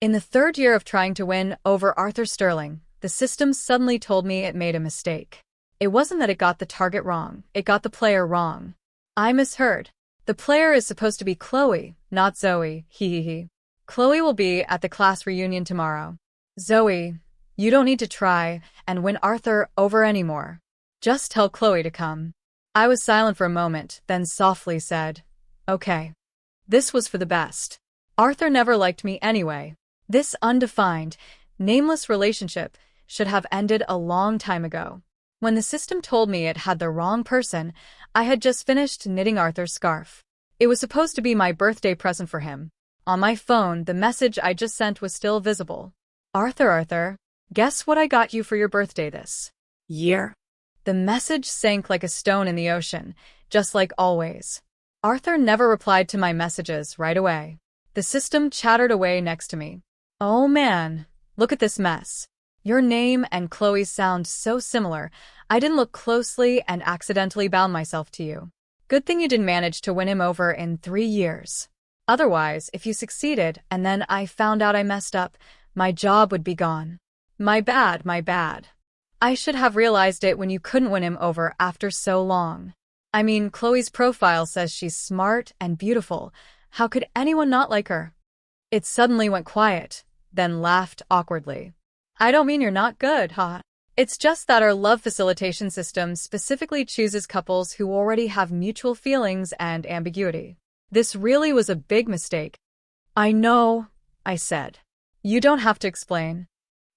In the third year of trying to win over Arthur Sterling, the system suddenly told me it made a mistake. It wasn't that it got the target wrong, it got the player wrong. I misheard. The player is supposed to be Chloe, not Zoey, hehehe. Chloe will be at the class reunion tomorrow. Zoey, you don't need to try and win Arthur over anymore. Just tell Chloe to come. I was silent for a moment, then softly said, okay. This was for the best. Arthur never liked me anyway. This undefined, nameless relationship should have ended a long time ago. When the system told me it had the wrong person, I had just finished knitting Arthur's scarf. It was supposed to be my birthday present for him. On my phone, the message I just sent was still visible. Arthur, guess what I got you for your birthday this year? The message sank like a stone in the ocean, just like always. Arthur never replied to my messages right away. The system chattered away next to me. Oh man, look at this mess. Your name and Chloe's sound so similar, I didn't look closely and accidentally bound myself to you. Good thing you didn't manage to win him over in 3 years. Otherwise, if you succeeded and then I found out I messed up, my job would be gone. My bad. I should have realized it when you couldn't win him over after so long. I mean, Chloe's profile says she's smart and beautiful. How could anyone not like her? It suddenly went quiet, then laughed awkwardly. I don't mean you're not good, huh? It's just that our love facilitation system specifically chooses couples who already have mutual feelings and ambiguity. This really was a big mistake. I know, I said. You don't have to explain.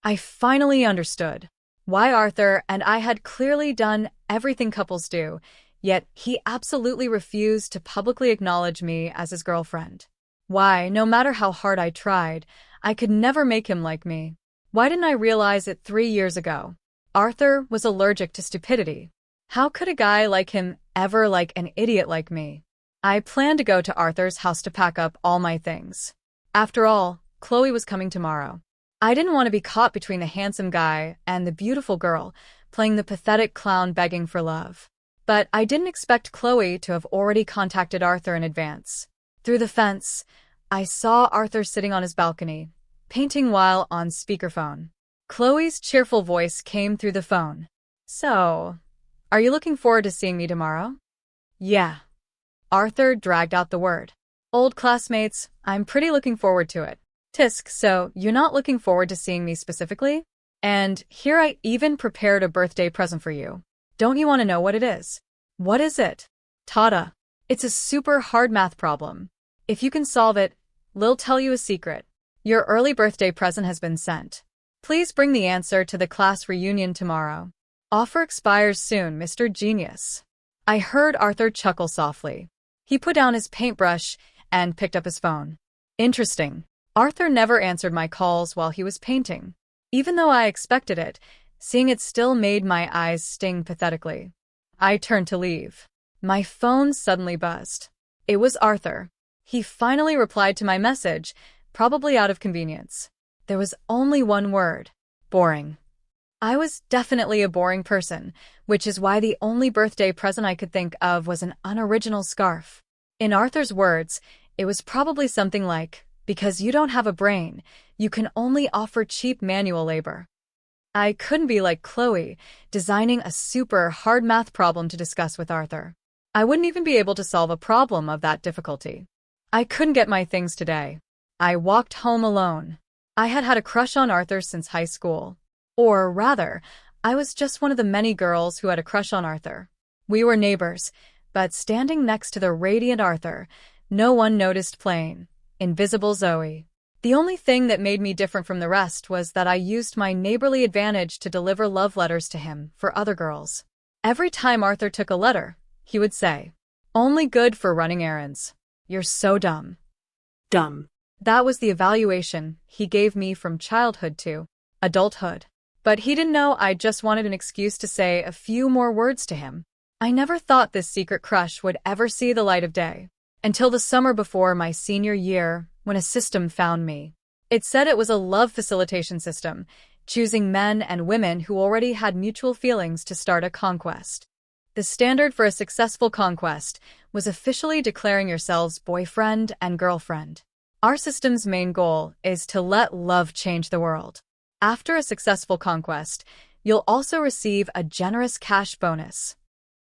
I finally understood why Arthur and I had clearly done everything couples do, yet he absolutely refused to publicly acknowledge me as his girlfriend. Why, no matter how hard I tried, I could never make him like me. Why didn't I realize it 3 years ago? Arthur was allergic to stupidity. How could a guy like him ever like an idiot like me? I planned to go to Arthur's house to pack up all my things. After all, Chloe was coming tomorrow. I didn't want to be caught between the handsome guy and the beautiful girl, playing the pathetic clown begging for love. But I didn't expect Chloe to have already contacted Arthur in advance. Through the fence, I saw Arthur sitting on his balcony, painting while on speakerphone. Chloe's cheerful voice came through the phone. So, are you looking forward to seeing me tomorrow? Yeah. Arthur dragged out the word. Old classmates, I'm pretty looking forward to it. Tisk, so you're not looking forward to seeing me specifically? And here I even prepared a birthday present for you. Don't you want to know what it is? What is it? Tada. It's a super hard math problem. If you can solve it, Lil tell you a secret. Your early birthday present has been sent. Please bring the answer to the class reunion tomorrow. Offer expires soon, Mr. Genius. I heard Arthur chuckle softly. He put down his paintbrush and picked up his phone. Interesting. Arthur never answered my calls while he was painting. Even though I expected it, seeing it still made my eyes sting pathetically. I turned to leave. My phone suddenly buzzed. It was Arthur. He finally replied to my message, probably out of convenience. There was only one word. Boring. I was definitely a boring person, which is why the only birthday present I could think of was an unoriginal scarf. In Arthur's words, it was probably something like, because you don't have a brain, you can only offer cheap manual labor. I couldn't be like Chloe, designing a super hard math problem to discuss with Arthur. I wouldn't even be able to solve a problem of that difficulty. I couldn't get my things today. I walked home alone. I had had a crush on Arthur since high school. Or rather, I was just one of the many girls who had a crush on Arthur. We were neighbors, but standing next to the radiant Arthur, no one noticed plain, invisible Zoey. The only thing that made me different from the rest was that I used my neighborly advantage to deliver love letters to him for other girls. Every time Arthur took a letter, he would say, "Only good for running errands. You're so dumb." Dumb. That was the evaluation he gave me from childhood to adulthood. But he didn't know I just wanted an excuse to say a few more words to him. I never thought this secret crush would ever see the light of day. Until the summer before my senior year, when a system found me. It said it was a love facilitation system, choosing men and women who already had mutual feelings to start a conquest. The standard for a successful conquest was officially declaring yourselves boyfriend and girlfriend. Our system's main goal is to let love change the world. After a successful conquest, you'll also receive a generous cash bonus.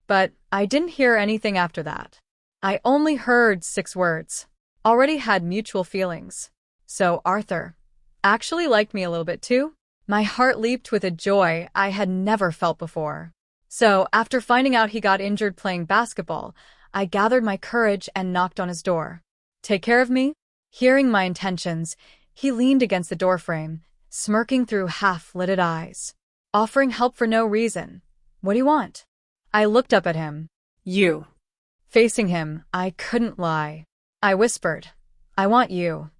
But I didn't hear anything after that. I only heard 6 words. Already had mutual feelings. So Arthur actually liked me a little bit too? My heart leaped with a joy I had never felt before. So, after finding out he got injured playing basketball, I gathered my courage and knocked on his door. Take care of me? Hearing my intentions, he leaned against the doorframe, smirking through half-lidded eyes, offering help for no reason. What do you want? I looked up at him. You. Facing him, I couldn't lie. I whispered, I want you.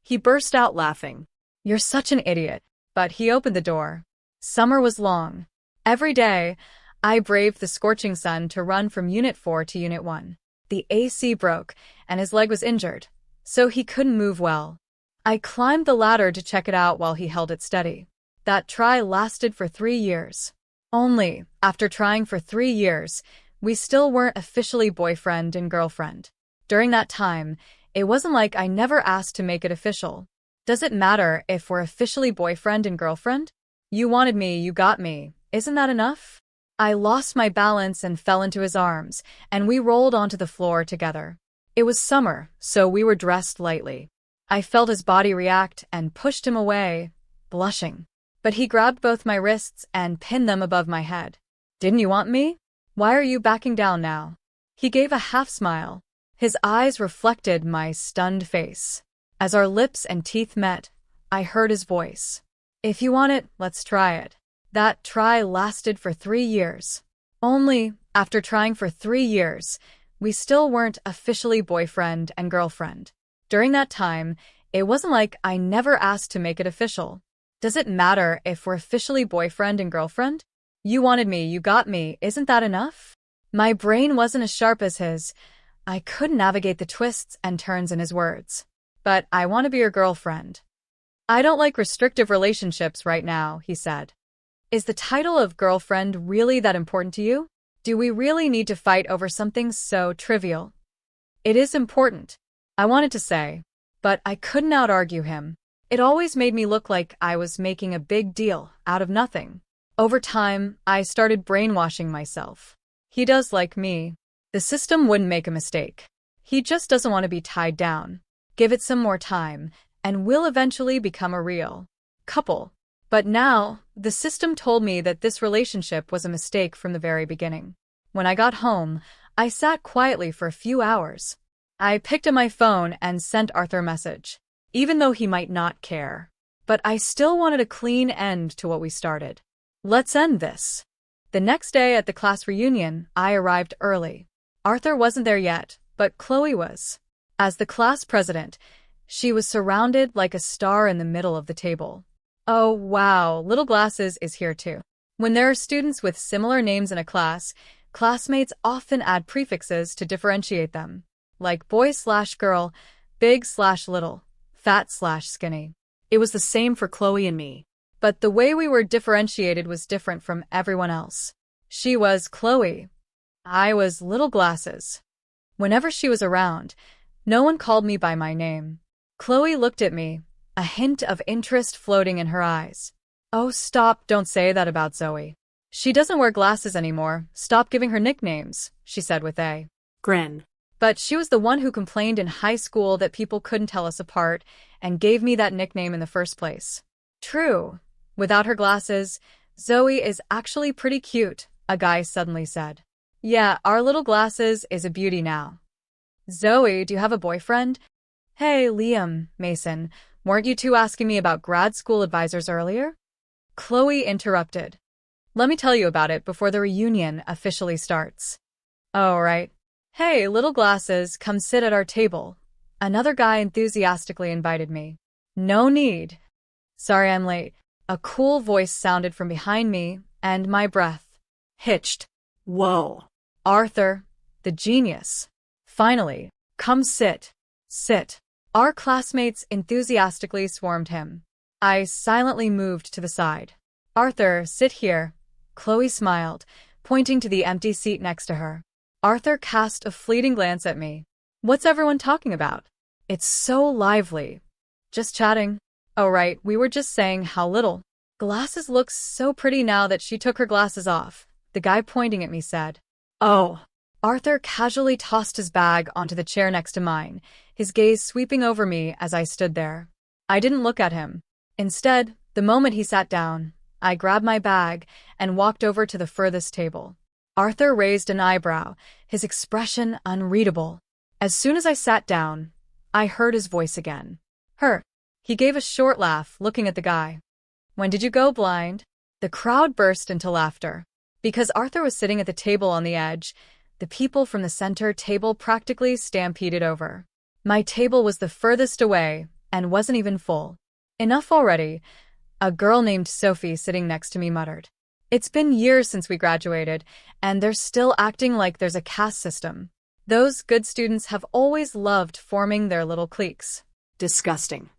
He burst out laughing. You're such an idiot. But he opened the door. Summer was long. Every day, I braved the scorching sun to run from Unit 4 to Unit 1. The AC broke, and his leg was injured, so he couldn't move well. I climbed the ladder to check it out while he held it steady. That try lasted for 3 years. Only, after trying for 3 years, we still weren't officially boyfriend and girlfriend. During that time, it wasn't like I never asked to make it official. Does it matter if we're officially boyfriend and girlfriend? You wanted me, you got me. Isn't that enough? I lost my balance and fell into his arms, and we rolled onto the floor together. It was summer, so we were dressed lightly. I felt his body react and pushed him away, blushing. But he grabbed both my wrists and pinned them above my head. Didn't you want me? Why are you backing down now? He gave a half smile. His eyes reflected my stunned face. As our lips and teeth met, I heard his voice. If you want it, let's try it. That try lasted for 3 years. Only, after trying for 3 years, we still weren't officially boyfriend and girlfriend. During that time, it wasn't like I never asked to make it official. Does it matter if we're officially boyfriend and girlfriend? You wanted me, you got me, isn't that enough? My brain wasn't as sharp as his. I couldn't navigate the twists and turns in his words. But I want to be your girlfriend. I don't like restrictive relationships right now, he said. Is the title of girlfriend really that important to you? Do we really need to fight over something so trivial? It is important, I wanted to say, but I couldn't out-argue him. It always made me look like I was making a big deal out of nothing. Over time, I started brainwashing myself. He does like me. The system wouldn't make a mistake. He just doesn't want to be tied down. Give it some more time, and we'll eventually become a real couple. But now, the system told me that this relationship was a mistake from the very beginning. When I got home, I sat quietly for a few hours. I picked up my phone and sent Arthur a message, even though he might not care. But I still wanted a clean end to what we started. Let's end this. The next day at the class reunion, I arrived early. Arthur wasn't there yet, but Chloe was. As the class president, she was surrounded like a star in the middle of the table. Oh wow, Little Glasses is here too. When there are students with similar names in a class, classmates often add prefixes to differentiate them, like boy/girl, big/little, fat/skinny. It was the same for Chloe and me. But the way we were differentiated was different from everyone else. She was Chloe. I was Little Glasses. Whenever she was around, no one called me by my name. Chloe looked at me, a hint of interest floating in her eyes. Oh, stop, don't say that about Zoey. She doesn't wear glasses anymore. Stop giving her nicknames, she said with a grin. But she was the one who complained in high school that people couldn't tell us apart and gave me that nickname in the first place. True. Without her glasses, Zoey is actually pretty cute, a guy suddenly said. Yeah, our Little Glasses is a beauty now. Zoey, do you have a boyfriend? Hey, Liam, Mason, weren't you two asking me about grad school advisors earlier? Chloe interrupted. Let me tell you about it before the reunion officially starts. Oh, right. Hey, Little Glasses, come sit at our table. Another guy enthusiastically invited me. No need. Sorry I'm late. A cool voice sounded from behind me, and my breath hitched. Whoa. Arthur, the genius. Finally, come sit. Sit. Our classmates enthusiastically swarmed him. I silently moved to the side. Arthur, sit here. Chloe smiled, pointing to the empty seat next to her. Arthur cast a fleeting glance at me. What's everyone talking about? It's so lively. Just chatting. Oh right, we were just saying how little. Glasses looks so pretty now that she took her glasses off, the guy pointing at me said. Oh. Arthur casually tossed his bag onto the chair next to mine, his gaze sweeping over me as I stood there. I didn't look at him. Instead, the moment he sat down, I grabbed my bag and walked over to the furthest table. Arthur raised an eyebrow, his expression unreadable. As soon as I sat down, I heard his voice again. Her. He gave a short laugh, looking at the guy. When did you go blind? The crowd burst into laughter. Because Arthur was sitting at the table on the edge, the people from the center table practically stampeded over. My table was the furthest away and wasn't even full. Enough already, a girl named Sophie sitting next to me muttered. It's been years since we graduated, and they're still acting like there's a caste system. Those good students have always loved forming their little cliques. Disgusting.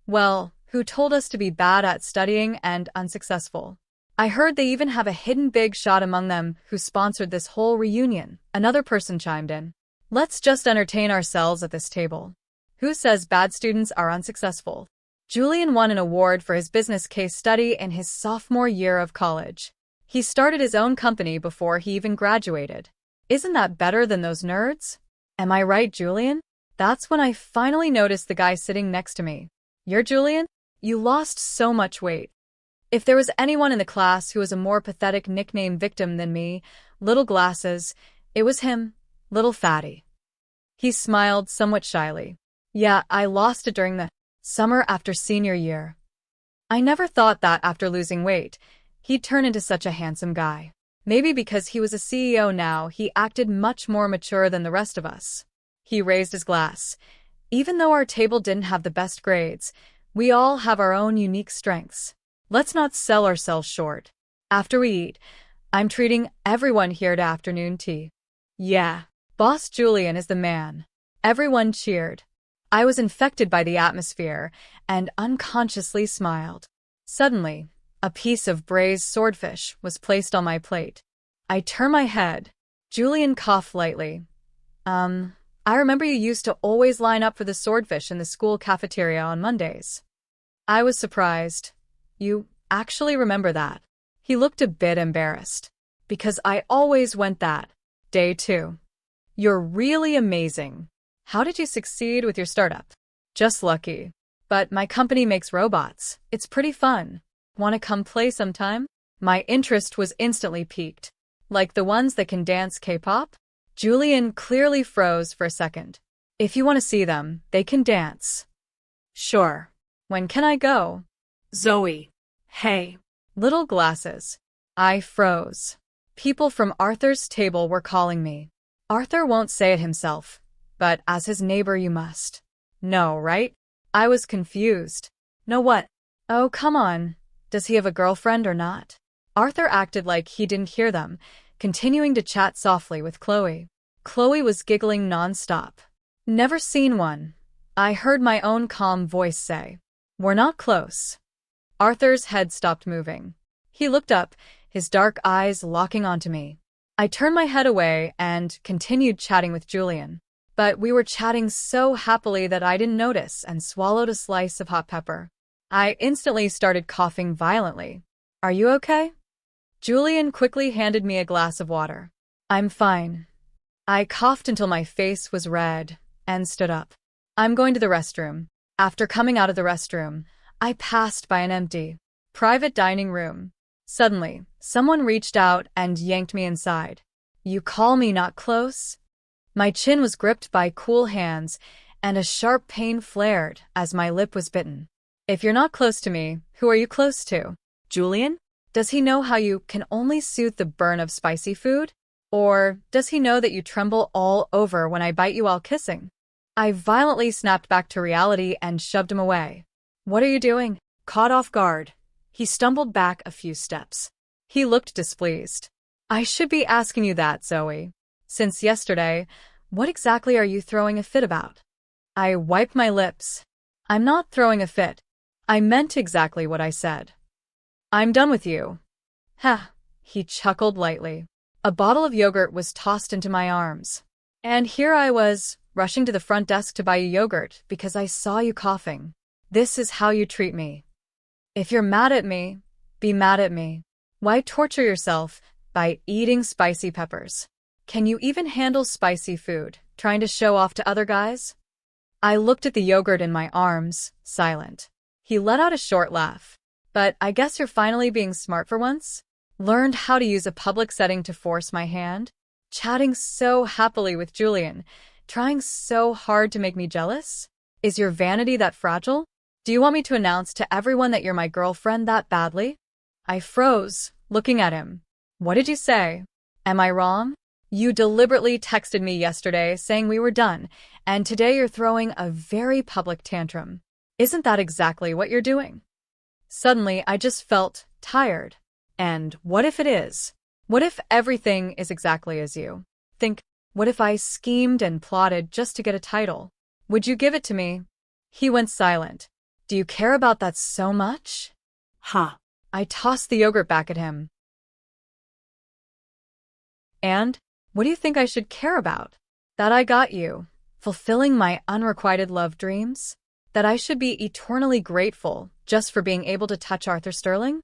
Well, who told us to be bad at studying and unsuccessful? I heard they even have a hidden big shot among them who sponsored this whole reunion. Another person chimed in. Let's just entertain ourselves at this table. Who says bad students are unsuccessful? Julian won an award for his business case study in his sophomore year of college. He started his own company before he even graduated. Isn't that better than those nerds? Am I right, Julian? That's when I finally noticed the guy sitting next to me. You're Julian? You lost so much weight. If there was anyone in the class who was a more pathetic nickname victim than me, Little Glasses, it was him, Little Fatty. He smiled somewhat shyly. Yeah, I lost it during the summer after senior year. I never thought that after losing weight, he'd turn into such a handsome guy. Maybe because he was a CEO now, he acted much more mature than the rest of us. He raised his glass. Even though our table didn't have the best grades, we all have our own unique strengths. Let's not sell ourselves short. After we eat, I'm treating everyone here to afternoon tea. Yeah, Boss Julian is the man. Everyone cheered. I was infected by the atmosphere and unconsciously smiled. Suddenly, a piece of braised swordfish was placed on my plate. I turned my head. Julian coughed lightly. I remember you used to always line up for the swordfish in the school cafeteria on Mondays. I was surprised. You actually remember that? He looked a bit embarrassed. Because I always went that day too. You're really amazing. How did you succeed with your startup? Just lucky. But my company makes robots. It's pretty fun. Want to come play sometime? My interest was instantly piqued. Like the ones that can dance K-pop? Julian clearly froze for a second. If you want to see them, they can dance. Sure. When can I go? Zoey. Hey. Little Glasses. I froze. People from Arthur's table were calling me. Arthur won't say it himself, but as his neighbor you must. No, right? I was confused. No what? Oh, come on. Does he have a girlfriend or not? Arthur acted like he didn't hear them, continuing to chat softly with Chloe. Chloe was giggling nonstop. Never seen one. I heard my own calm voice say. We're not close. Arthur's head stopped moving. He looked up, his dark eyes locking onto me. I turned my head away and continued chatting with Julian. But we were chatting so happily that I didn't notice and swallowed a slice of hot pepper. I instantly started coughing violently. Are you okay? Julian quickly handed me a glass of water. I'm fine. I coughed until my face was red and stood up. I'm going to the restroom. After coming out of the restroom, I passed by an empty, private dining room. Suddenly, someone reached out and yanked me inside. You call me not close? My chin was gripped by cool hands, and a sharp pain flared as my lip was bitten. If you're not close to me, who are you close to? Julian? Does he know how you can only soothe the burn of spicy food? Or does he know that you tremble all over when I bite you while kissing? I violently snapped back to reality and shoved him away. What are you doing? Caught off guard, he stumbled back a few steps. He looked displeased. I should be asking you that, Zoey. Since yesterday, what exactly are you throwing a fit about? I wiped my lips. I'm not throwing a fit. I meant exactly what I said. I'm done with you. Ha, he chuckled lightly. A bottle of yogurt was tossed into my arms. And here I was, rushing to the front desk to buy you yogurt because I saw you coughing. This is how you treat me. If you're mad at me, be mad at me. Why torture yourself by eating spicy peppers? Can you even handle spicy food, trying to show off to other guys? I looked at the yogurt in my arms, silent. He let out a short laugh. But I guess you're finally being smart for once? Learned how to use a public setting to force my hand? Chatting so happily with Julian, trying so hard to make me jealous? Is your vanity that fragile? Do you want me to announce to everyone that you're my girlfriend that badly? I froze, looking at him. What did you say? Am I wrong? You deliberately texted me yesterday saying we were done, and today you're throwing a very public tantrum. Isn't that exactly what you're doing? Suddenly, I just felt tired. And what if it is? What if everything is exactly as you think? What if I schemed and plotted just to get a title? Would you give it to me? He went silent. Do you care about that so much? Huh. I tossed the yogurt back at him. And? What do you think I should care about? That I got you, fulfilling my unrequited love dreams? That I should be eternally grateful just for being able to touch Arthur Sterling?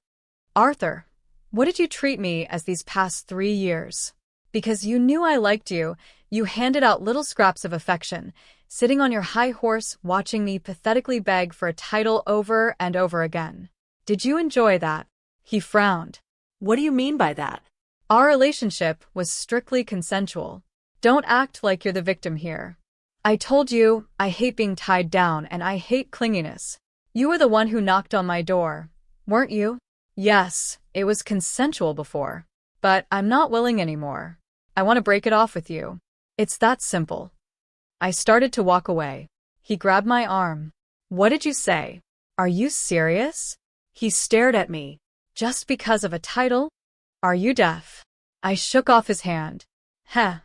Arthur, what did you treat me as these past 3 years? Because you knew I liked you, you handed out little scraps of affection, sitting on your high horse watching me pathetically beg for a title over and over again. Did you enjoy that? He frowned. What do you mean by that? Our relationship was strictly consensual. Don't act like you're the victim here. I told you, I hate being tied down and I hate clinginess. You were the one who knocked on my door, weren't you? Yes, it was consensual before. But I'm not willing anymore. I want to break it off with you. It's that simple. I started to walk away. He grabbed my arm. What did you say? Are you serious? He stared at me. Just because of a title? Are you deaf? I shook off his hand. Heh.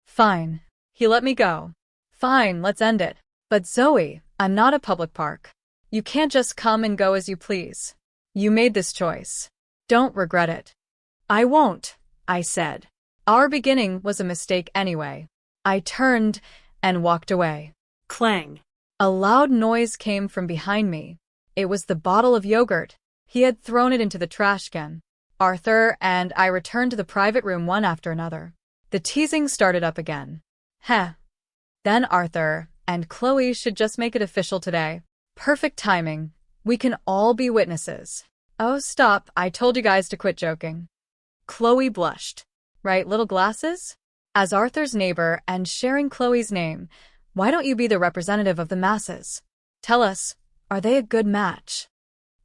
Fine. He let me go. Fine, let's end it. But Zoey, I'm not a public park. You can't just come and go as you please. You made this choice. Don't regret it. I won't, I said. Our beginning was a mistake anyway. I turned and walked away. Clang. A loud noise came from behind me. It was the bottle of yogurt. He had thrown it into the trash can. Arthur and I returned to the private room one after another. The teasing started up again. Heh. Then Arthur and Chloe should just make it official today. Perfect timing. We can all be witnesses. Oh, stop. I told you guys to quit joking. Chloe blushed. Right, little glasses? As Arthur's neighbor and sharing Chloe's name, why don't you be the representative of the masses? Tell us, are they a good match?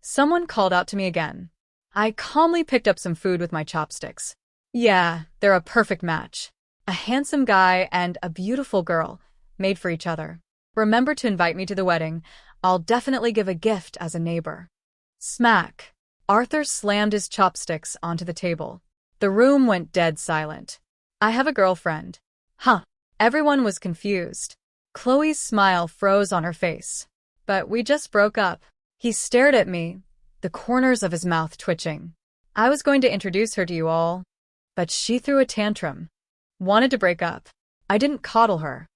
Someone called out to me again. I calmly picked up some food with my chopsticks. Yeah, they're a perfect match. A handsome guy and a beautiful girl, made for each other. Remember to invite me to the wedding. I'll definitely give a gift as a neighbor. Smack. Arthur slammed his chopsticks onto the table. The room went dead silent. I have a girlfriend. Huh. Everyone was confused. Chloe's smile froze on her face. But we just broke up. He stared at me, the corners of his mouth twitching. I was going to introduce her to you all. But she threw a tantrum. Wanted to break up. I didn't coddle her.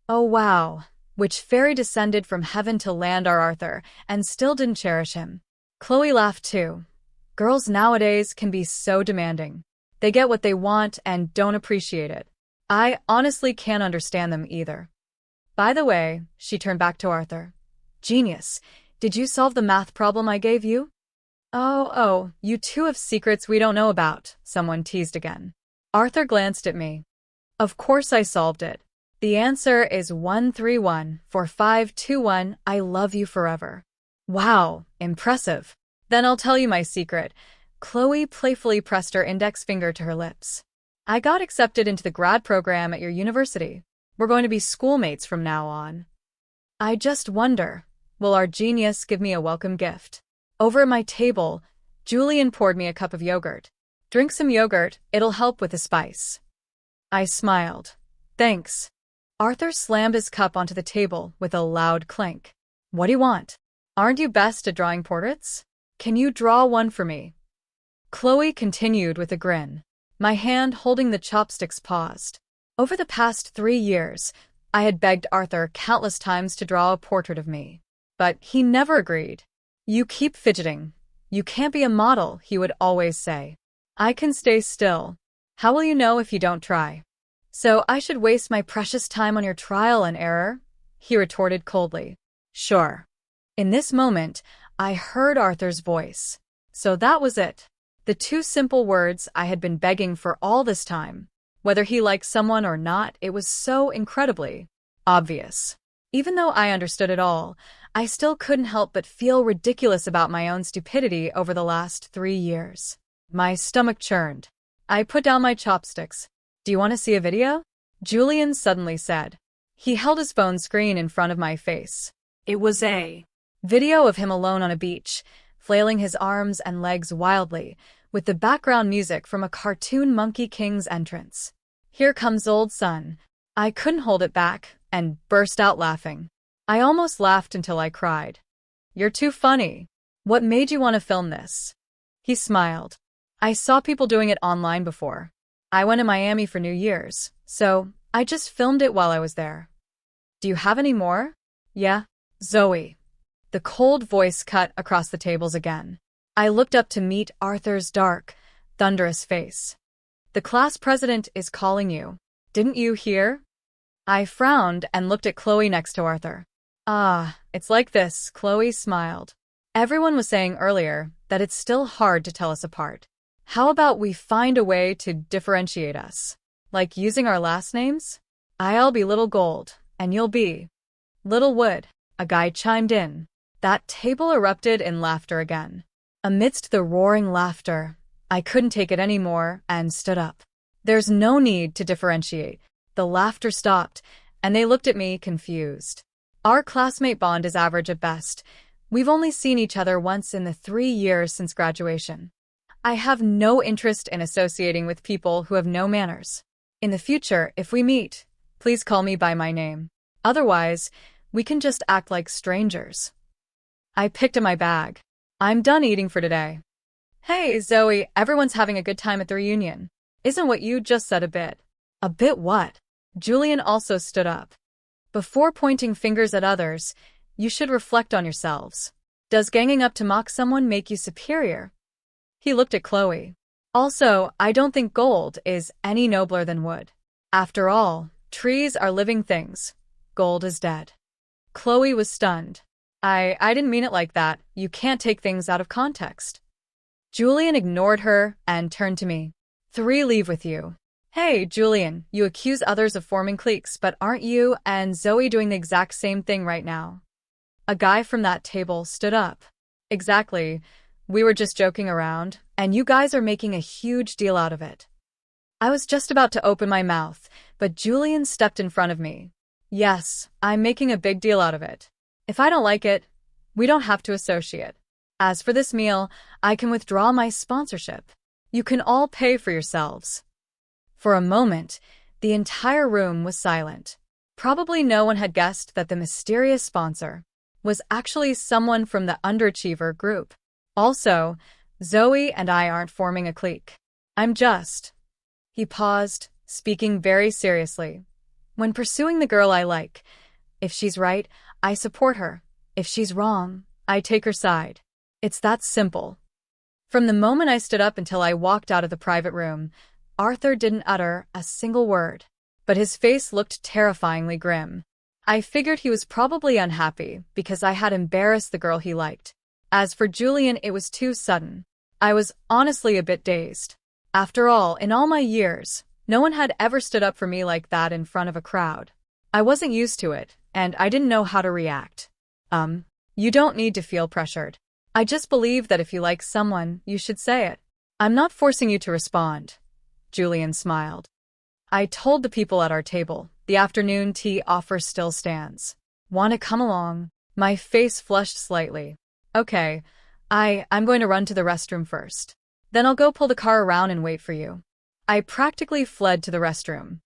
Oh wow. Which fairy descended from heaven to land our Arthur, and still didn't cherish him? Chloe laughed too. Girls nowadays can be so demanding. They get what they want and don't appreciate it. I honestly can't understand them either. By the way, she turned back to Arthur. Genius. Did you solve the math problem I gave you? Oh, you two have secrets we don't know about, someone teased again. Arthur glanced at me. Of course I solved it. The answer is 1314521. I love you forever. Wow, impressive. Then I'll tell you my secret. Chloe playfully pressed her index finger to her lips. I got accepted into the grad program at your university. We're going to be schoolmates from now on. I just wonder, will our genius give me a welcome gift? Over at my table, Julian poured me a cup of yogurt. Drink some yogurt, it'll help with the spice. I smiled. Thanks. Arthur slammed his cup onto the table with a loud clink. What do you want? Aren't you best at drawing portraits? Can you draw one for me? Chloe continued with a grin. My hand holding the chopsticks paused. Over the past 3 years, I had begged Arthur countless times to draw a portrait of me, but he never agreed. You keep fidgeting. You can't be a model, he would always say. I can stay still. How will you know if you don't try? So I should waste my precious time on your trial and error? He retorted coldly. Sure. In this moment, I heard Arthur's voice. So that was it. The two simple words I had been begging for all this time. Whether he liked someone or not, it was so incredibly obvious. Even though I understood it all, I still couldn't help but feel ridiculous about my own stupidity over the last 3 years. My stomach churned. I put down my chopsticks. Do you want to see a video? Julian suddenly said. He held his phone screen in front of my face. It was a video of him alone on a beach, flailing his arms and legs wildly, with the background music from a cartoon Monkey King's entrance. Here comes old son. I couldn't hold it back, and burst out laughing. I almost laughed until I cried. You're too funny. What made you want to film this? He smiled. I saw people doing it online before. I went to Miami for New Year's, so I just filmed it while I was there. Do you have any more? Yeah, Zoey. The cold voice cut across the tables again. I looked up to meet Arthur's dark, thunderous face. The class president is calling you. Didn't you hear? I frowned and looked at Chloe next to Arthur. Ah, it's like this, Chloe smiled. Everyone was saying earlier that it's still hard to tell us apart. How about we find a way to differentiate us? Like using our last names? I'll be Little Gold, and you'll be Little Wood, a guy chimed in. That table erupted in laughter again. Amidst the roaring laughter, I couldn't take it anymore and stood up. There's no need to differentiate. The laughter stopped, and they looked at me confused. Our classmate bond is average at best. We've only seen each other once in the 3 years since graduation. I have no interest in associating with people who have no manners. In the future, if we meet, please call me by my name. Otherwise, we can just act like strangers. I picked up my bag. I'm done eating for today. Hey, Zoey, everyone's having a good time at the reunion. Isn't what you just said a bit? A bit what? Julian also stood up. Before pointing fingers at others, you should reflect on yourselves. Does ganging up to mock someone make you superior? He looked at Chloe. Also, I don't think gold is any nobler than wood. After all, trees are living things. Gold is dead. Chloe was stunned. I didn't mean it like that. You can't take things out of context. Julian ignored her and turned to me. 3 leave with you. Hey, Julian, you accuse others of forming cliques, but aren't you and Zoey doing the exact same thing right now? A guy from that table stood up. Exactly. We were just joking around, and you guys are making a huge deal out of it. I was just about to open my mouth, but Julian stepped in front of me. Yes, I'm making a big deal out of it. If I don't like it, we don't have to associate. As for this meal, I can withdraw my sponsorship. You can all pay for yourselves. For a moment, the entire room was silent. Probably no one had guessed that the mysterious sponsor was actually someone from the underachiever group. Also, Zoey and I aren't forming a clique. I'm just... He paused, speaking very seriously. When pursuing the girl I like, if she's right, I support her. If she's wrong, I take her side. It's that simple. From the moment I stood up until I walked out of the private room, Arthur didn't utter a single word, but his face looked terrifyingly grim. I figured he was probably unhappy because I had embarrassed the girl he liked. As for Julian, it was too sudden. I was honestly a bit dazed. After all, in all my years, no one had ever stood up for me like that in front of a crowd. I wasn't used to it, and I didn't know how to react. You don't need to feel pressured. I just believe that if you like someone, you should say it. I'm not forcing you to respond. Julian smiled. I told the people at our table, the afternoon tea offer still stands. Want to come along? My face flushed slightly. Okay, I'm going to run to the restroom first. Then I'll go pull the car around and wait for you. I practically fled to the restroom.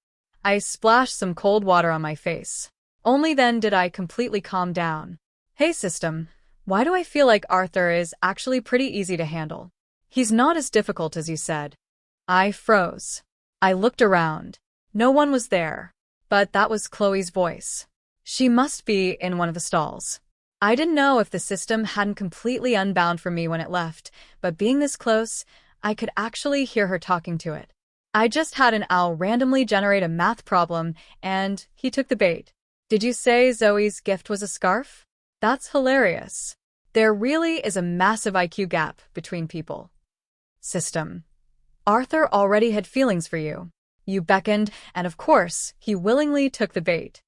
I splashed some cold water on my face. Only then did I completely calm down. Hey system, why do I feel like Arthur is actually pretty easy to handle? He's not as difficult as you said. I froze. I looked around. No one was there. But that was Chloe's voice. She must be in one of the stalls. I didn't know if the system hadn't completely unbound from me when it left, but being this close, I could actually hear her talking to it. I just had an owl randomly generate a math problem, and he took the bait. Did you say Zoe's gift was a scarf? That's hilarious. There really is a massive IQ gap between people. System. Arthur already had feelings for you. You beckoned, and of course, he willingly took the bait.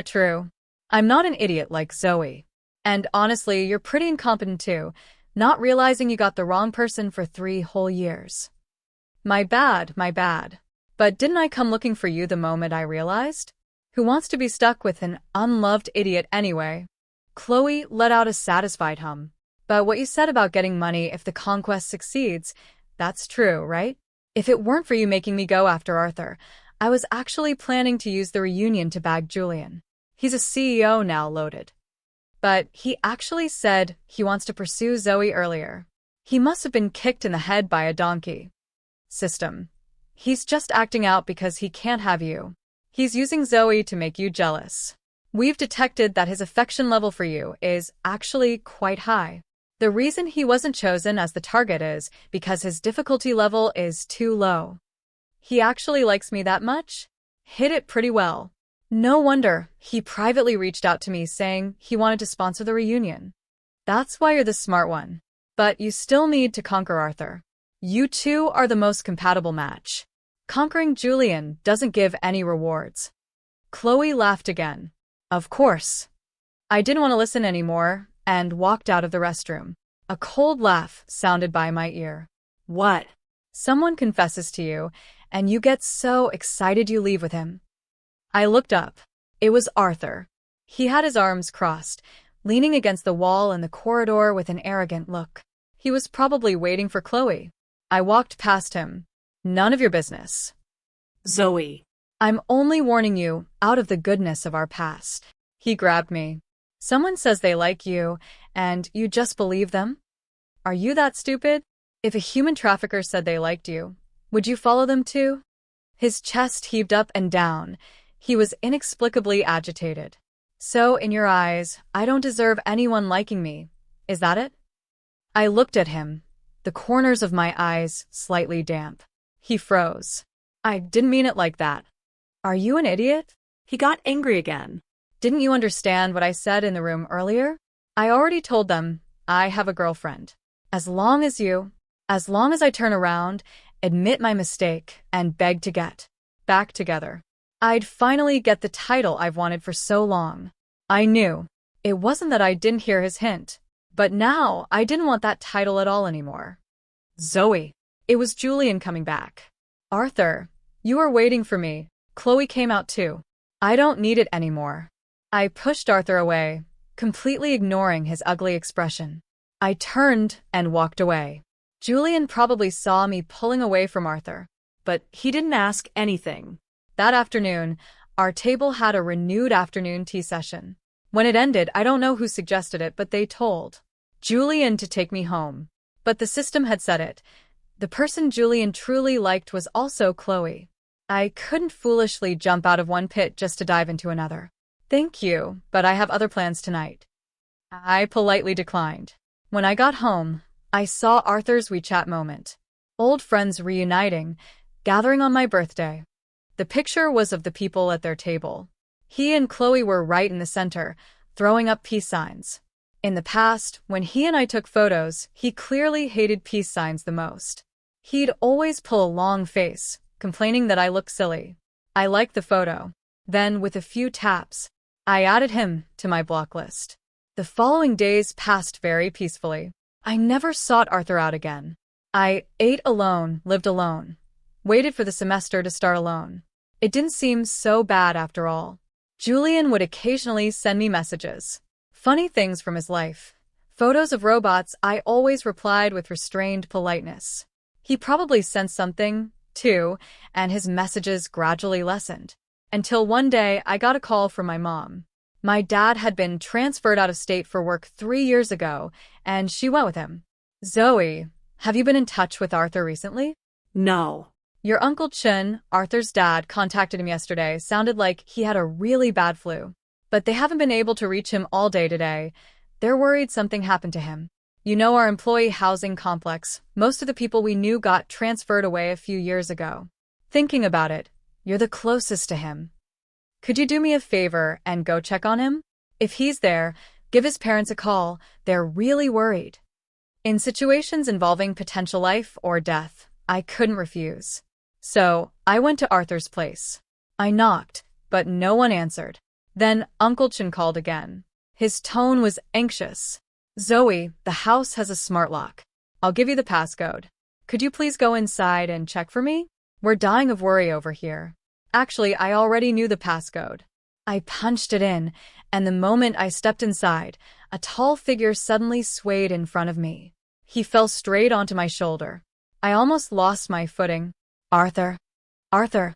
True. I'm not an idiot like Zoey. And honestly, you're pretty incompetent too, not realizing you got the wrong person for 3 whole years. My bad. But didn't I come looking for you the moment I realized? Who wants to be stuck with an unloved idiot anyway? Chloe let out a satisfied hum. But what you said about getting money if the conquest succeeds, that's true, right? If it weren't for you making me go after Arthur, I was actually planning to use the reunion to bag Julian. He's a CEO now, loaded. But he actually said he wants to pursue Zoey earlier. He must have been kicked in the head by a donkey. System. He's just acting out because he can't have you. He's using Zoey to make you jealous. We've detected that his affection level for you is actually quite high. The reason he wasn't chosen as the target is because his difficulty level is too low. He actually likes me that much? Hit it pretty well. No wonder he privately reached out to me saying he wanted to sponsor the reunion. That's why you're the smart one. But you still need to conquer Arthur. You two are the most compatible match. Conquering Julian doesn't give any rewards. Chloe laughed again. Of course. I didn't want to listen anymore and walked out of the restroom. A cold laugh sounded by my ear. What? Someone confesses to you, and you get so excited you leave with him. I looked up. It was Arthur. He had his arms crossed, leaning against the wall in the corridor with an arrogant look. He was probably waiting for Chloe. I walked past him. None of your business. Zoey. I'm only warning you out of the goodness of our past. He grabbed me. Someone says they like you, and you just believe them? Are you that stupid? If a human trafficker said they liked you, would you follow them too? His chest heaved up and down. He was inexplicably agitated. So, in your eyes, I don't deserve anyone liking me. Is that it? I looked at him, the corners of my eyes slightly damp. He froze. I didn't mean it like that. Are you an idiot? He got angry again. Didn't you understand what I said in the room earlier? I already told them I have a girlfriend. As long as I turn around, admit my mistake, and beg to get back together, I'd finally get the title I've wanted for so long. I knew. It wasn't that I didn't hear his hint, but now I didn't want that title at all anymore. Zoey. It was Julian coming back. Arthur, you were waiting for me. Chloe came out too. I don't need it anymore. I pushed Arthur away, completely ignoring his ugly expression. I turned and walked away. Julian probably saw me pulling away from Arthur, but he didn't ask anything. That afternoon, our table had a renewed afternoon tea session. When it ended, I don't know who suggested it, but they told Julian to take me home. But the system had said it. The person Julian truly liked was also Chloe. I couldn't foolishly jump out of one pit just to dive into another. Thank you, but I have other plans tonight. I politely declined. When I got home, I saw Arthur's WeChat moment. Old friends reuniting, gathering on my birthday. The picture was of the people at their table. He and Chloe were right in the center, throwing up peace signs. In the past, when he and I took photos, he clearly hated peace signs the most. He'd always pull a long face, complaining that I looked silly. I liked the photo. Then, with a few taps, I added him to my block list. The following days passed very peacefully. I never sought Arthur out again. I ate alone, lived alone, waited for the semester to start alone. It didn't seem so bad after all. Julian would occasionally send me messages. Funny things from his life. Photos of robots. I always replied with restrained politeness. He probably sensed something, too, and his messages gradually lessened. Until one day, I got a call from my mom. My dad had been transferred out of state for work 3 years ago, and she went with him. Zoey, have you been in touch with Arthur recently? No. Your Uncle Chin, Arthur's dad, contacted him yesterday. Sounded like he had a really bad flu. But they haven't been able to reach him all day today. They're worried something happened to him. You know our employee housing complex. Most of the people we knew got transferred away a few years ago. Thinking about it, you're the closest to him. Could you do me a favor and go check on him? If he's there, give his parents a call. They're really worried. In situations involving potential life or death, I couldn't refuse. So, I went to Arthur's place. I knocked, but no one answered. Then Uncle Chin called again. His tone was anxious. Zoey, the house has a smart lock. I'll give you the passcode. Could you please go inside and check for me? We're dying of worry over here. Actually, I already knew the passcode. I punched it in, and the moment I stepped inside, a tall figure suddenly swayed in front of me. He fell straight onto my shoulder. I almost lost my footing. Arthur. Arthur.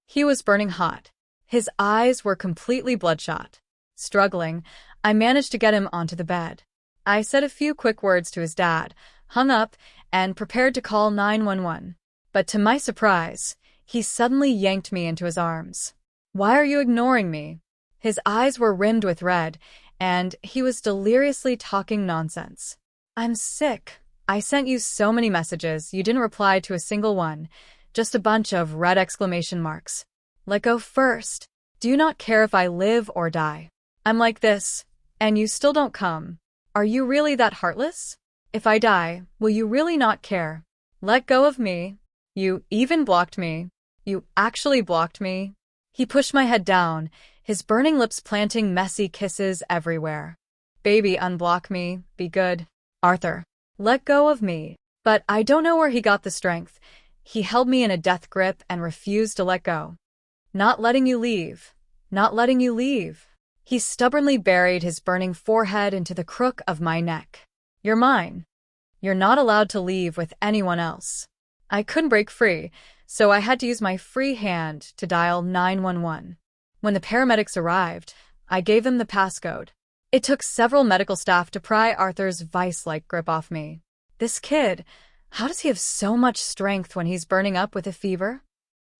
He was burning hot. His eyes were completely bloodshot. Struggling, I managed to get him onto the bed. I said a few quick words to his dad, hung up, and prepared to call 911. But to my surprise, he suddenly yanked me into his arms. Why are you ignoring me? His eyes were rimmed with red, and he was deliriously talking nonsense. I'm sick. I sent you so many messages, you didn't reply to a single one. Just a bunch of red exclamation marks. Let go first. Do you not care if I live or die? I'm like this, and you still don't come. Are you really that heartless? If I die, will you really not care? Let go of me. You even blocked me. You actually blocked me. He pushed my head down, his burning lips planting messy kisses everywhere. Baby, unblock me. Be good. Arthur, let go of me. But I don't know where he got the strength. He held me in a death grip and refused to let go. Not letting you leave. Not letting you leave. He stubbornly buried his burning forehead into the crook of my neck. You're mine. You're not allowed to leave with anyone else. I couldn't break free, so I had to use my free hand to dial 911. When the paramedics arrived, I gave them the passcode. It took several medical staff to pry Arthur's vice-like grip off me. This kid, how does he have so much strength when he's burning up with a fever?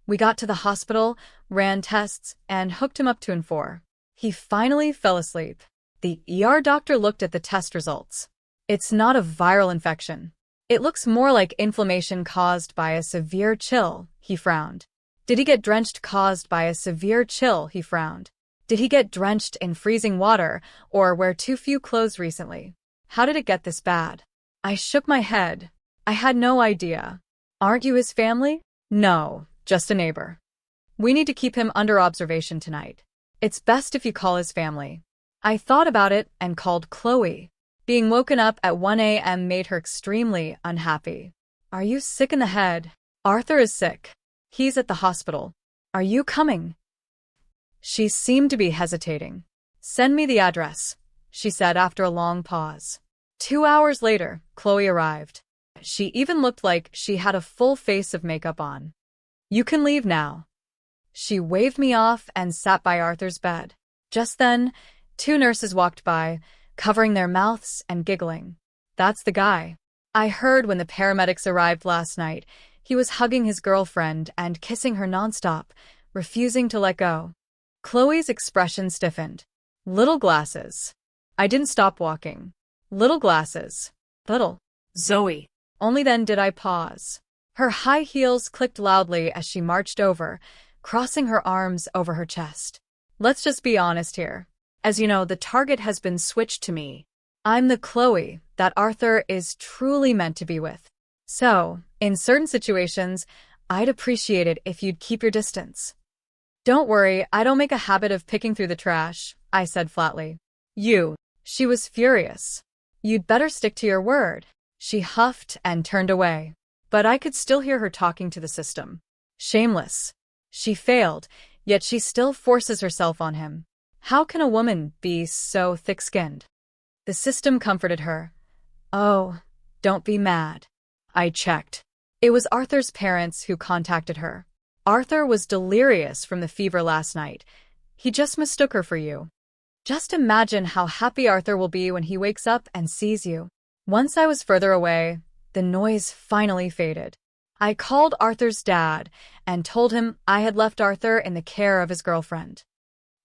We got to the hospital, ran tests, and hooked him up to N4. He finally fell asleep. The ER doctor looked at the test results. It's not a viral infection. It looks more like inflammation caused by a severe chill, he frowned. Did he get drenched caused by a severe chill, he frowned. Did he get drenched in freezing water or wear too few clothes recently? How did it get this bad? I shook my head. I had no idea. Aren't you his family? No, just a neighbor. We need to keep him under observation tonight. It's best if you call his family. I thought about it and called Chloe. Being woken up at 1 a.m. made her extremely unhappy. Are you sick in the head? Arthur is sick. He's at the hospital. Are you coming? She seemed to be hesitating. Send me the address, she said after a long pause. 2 hours later, Chloe arrived. She even looked like she had a full face of makeup on. You can leave now. She waved me off and sat by Arthur's bed. Just then, 2 nurses walked by, covering their mouths and giggling. That's the guy. I heard when the paramedics arrived last night. He was hugging his girlfriend and kissing her nonstop, refusing to let go. Chloe's expression stiffened. Little glasses. I didn't stop walking. Little glasses. Little. Zoey. Only then did I pause. Her high heels clicked loudly as she marched over, crossing her arms over her chest. Let's just be honest here. As you know, the target has been switched to me. I'm the Chloe that Arthur is truly meant to be with. So, in certain situations, I'd appreciate it if you'd keep your distance. Don't worry, I don't make a habit of picking through the trash, I said flatly. You. She was furious. You'd better stick to your word. She huffed and turned away. But I could still hear her talking to the system. Shameless. She failed, yet she still forces herself on him. How can a woman be so thick-skinned? The system comforted her. Oh, don't be mad. I checked. It was Arthur's parents who contacted her. Arthur was delirious from the fever last night. He just mistook her for you. Just imagine how happy Arthur will be when he wakes up and sees you. Once I was further away, the noise finally faded. I called Arthur's dad and told him I had left Arthur in the care of his girlfriend.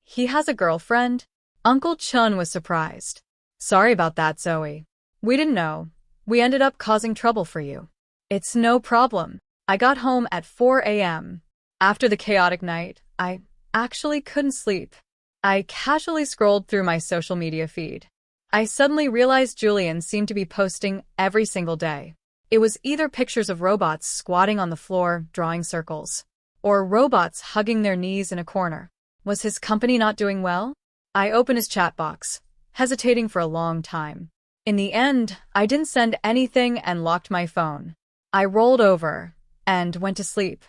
He has a girlfriend? Uncle Chun was surprised. Sorry about that, Zoey. We didn't know. We ended up causing trouble for you. It's no problem. I got home at 4 a.m. After the chaotic night, I actually couldn't sleep. I casually scrolled through my social media feed. I suddenly realized Julian seemed to be posting every single day. It was either pictures of robots squatting on the floor, drawing circles, or robots hugging their knees in a corner. Was his company not doing well? I opened his chat box, hesitating for a long time. In the end, I didn't send anything and locked my phone. I rolled over and went to sleep.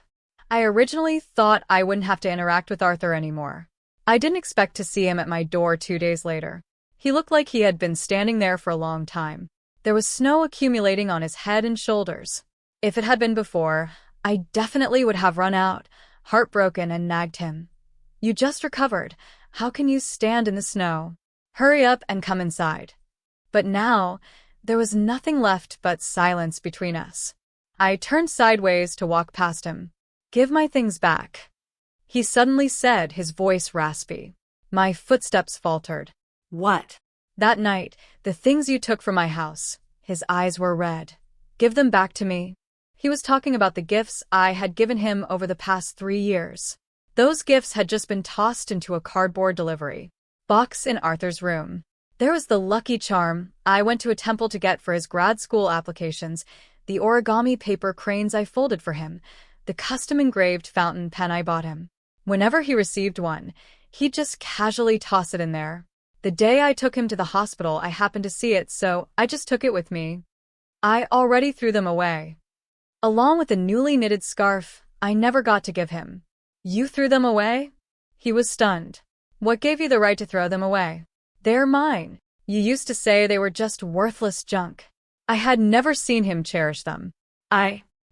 I originally thought I wouldn't have to interact with Arthur anymore. I didn't expect to see him at my door 2 days later. He looked like he had been standing there for a long time. There was snow accumulating on his head and shoulders. If it had been before, I definitely would have run out, heartbroken, and nagged him. You just recovered. How can you stand in the snow? Hurry up and come inside. But now, there was nothing left but silence between us. I turned sideways to walk past him. Give my things back, he suddenly said, his voice raspy. My footsteps faltered. What? That night, the things you took from my house. His eyes were red. Give them back to me. He was talking about the gifts I had given him over the past 3 years. Those gifts had just been tossed into a cardboard delivery box in Arthur's room. There was the lucky charm I went to a temple to get for his grad school applications, the origami paper cranes I folded for him, the custom-engraved fountain pen I bought him. Whenever he received one, he'd just casually toss it in there. The day I took him to the hospital, I happened to see it, so I just took it with me. I already threw them away. Along with the newly knitted scarf I never got to give him. You threw them away? He was stunned. What gave you the right to throw them away? They're mine. You used to say they were just worthless junk. I had never seen him cherish them.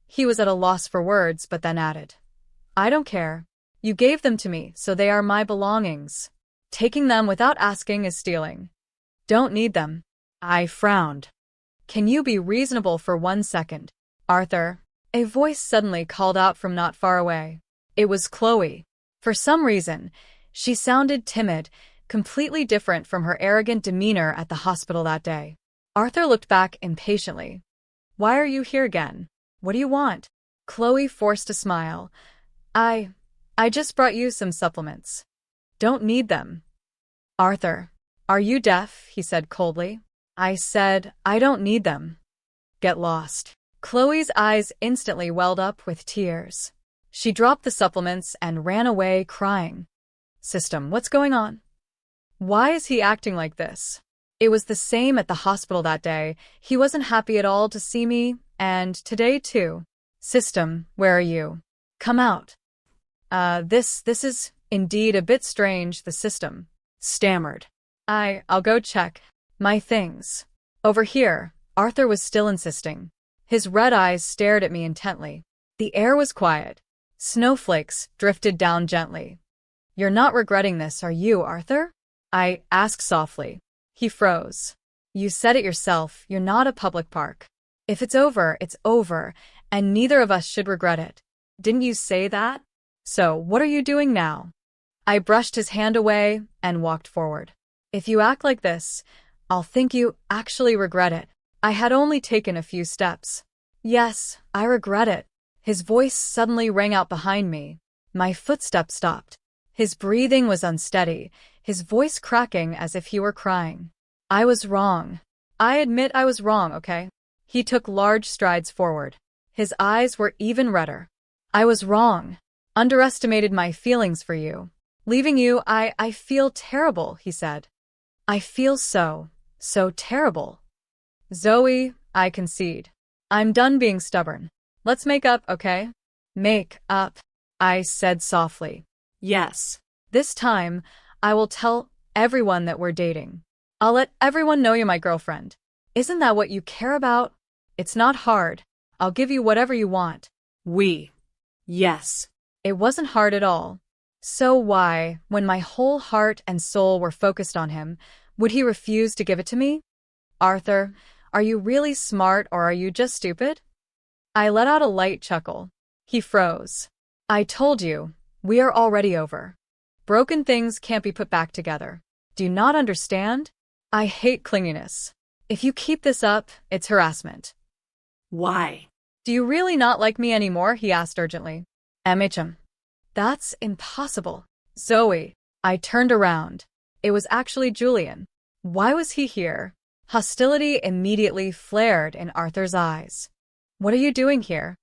He was at a loss for words, but then added, I don't care. You gave them to me, so they are my belongings. Taking them without asking is stealing. Don't need them. I frowned. Can you be reasonable for 1 second? Arthur, a voice suddenly called out from not far away. It was Chloe. For some reason, she sounded timid, completely different from her arrogant demeanor at the hospital that day. Arthur looked back impatiently. Why are you here again? What do you want? Chloe forced a smile. I just brought you some supplements. Don't need them. Arthur, are you deaf? He said coldly. I said, I don't need them. Get lost. Chloe's eyes instantly welled up with tears. She dropped the supplements and ran away crying. System, what's going on? Why is he acting like this? It was the same at the hospital that day. He wasn't happy at all to see me, and today too. System, where are you? Come out. This is indeed a bit strange, the system stammered. I'll go check. My things. Over here, Arthur was still insisting. His red eyes stared at me intently. The air was quiet. Snowflakes drifted down gently. You're not regretting this, are you, Arthur? I asked softly. He froze. You said it yourself, you're not a public park. If it's over, and neither of us should regret it. Didn't you say that? So, what are you doing now? I brushed his hand away and walked forward. If you act like this, I'll think you actually regret it. I had only taken a few steps. Yes, I regret it. His voice suddenly rang out behind me. My footsteps stopped. His breathing was unsteady, his voice cracking as if he were crying. I was wrong. I admit I was wrong, okay? He took large strides forward. His eyes were even redder. I was wrong. Underestimated my feelings for you. Leaving you, I feel terrible, he said. I feel so terrible. Zoey, I concede. I'm done being stubborn. Let's make up, okay? Make up, I said softly. Yes. This time, I will tell everyone that we're dating. I'll let everyone know you're my girlfriend. Isn't that what you care about? It's not hard. I'll give you whatever you want. Yes. It wasn't hard at all. So why, when my whole heart and soul were focused on him, would he refuse to give it to me? Arthur, are you really smart or are you just stupid? I let out a light chuckle. He froze. I told you, we are already over. Broken things can't be put back together. Do you not understand? I hate clinginess. If you keep this up, it's harassment. Why? Do you really not like me anymore? He asked urgently. MHM. That's impossible. Zoey. I turned around. It was actually Julian. Why was he here? Hostility immediately flared in Arthur's eyes. What are you doing here?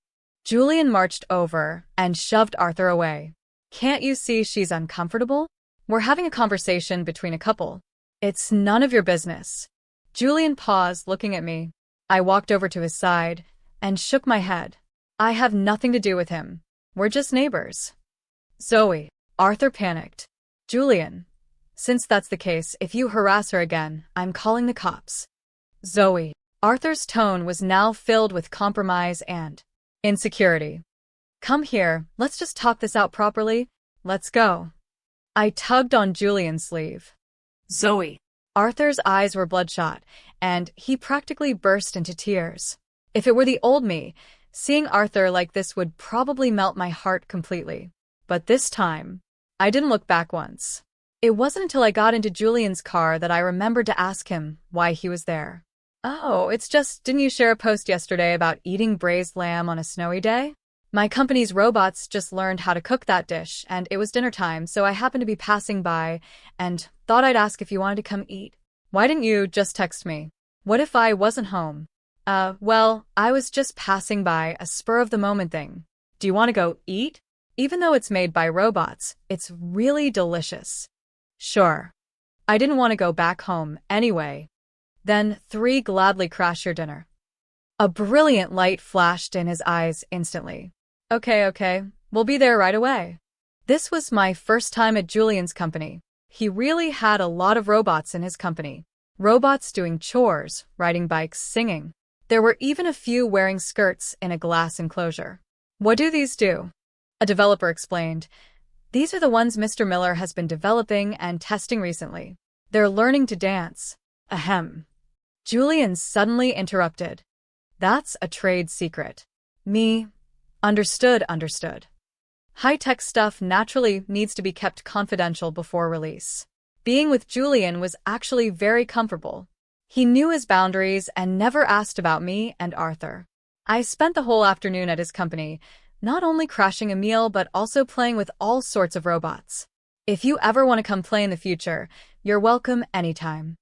Julian marched over and shoved Arthur away. Can't you see she's uncomfortable? We're having a conversation between a couple. It's none of your business. Julian paused, looking at me. I walked over to his side and shook my head. I have nothing to do with him. We're just neighbors. Zoey. Arthur panicked. Julian. Since that's the case, if you harass her again, I'm calling the cops. Zoey. Arthur's tone was now filled with compromise and insecurity. Come here, let's just talk this out properly. Let's go. I tugged on Julian's sleeve. Zoey. Arthur's eyes were bloodshot, and he practically burst into tears. If it were the old me, seeing Arthur like this would probably melt my heart completely. But this time, I didn't look back once. It wasn't until I got into Julian's car that I remembered to ask him why he was there. Oh, it's just, didn't you share a post yesterday about eating braised lamb on a snowy day? My company's robots just learned how to cook that dish, and it was dinner time, so I happened to be passing by and thought I'd ask if you wanted to come eat. Why didn't you just text me? What if I wasn't home? Well, I was just passing by, a spur-of-the-moment thing. Do you want to go eat? Even though it's made by robots, it's really delicious. Sure. I didn't want to go back home anyway. Then 3 gladly crash your dinner. A brilliant light flashed in his eyes instantly. Okay, we'll be there right away. This was my first time at Julian's company. He really had a lot of robots in his company. Robots doing chores, riding bikes, singing. There were even a few wearing skirts in a glass enclosure. What do these do? A developer explained. These are the ones Mr. Miller has been developing and testing recently. They're learning to dance. Ahem. Julian suddenly interrupted. That's a trade secret. Me. Understood. High-tech stuff naturally needs to be kept confidential before release. Being with Julian was actually very comfortable. He knew his boundaries and never asked about me and Arthur. I spent the whole afternoon at his company, not only crashing a meal but also playing with all sorts of robots. If you ever want to come play in the future, you're welcome anytime.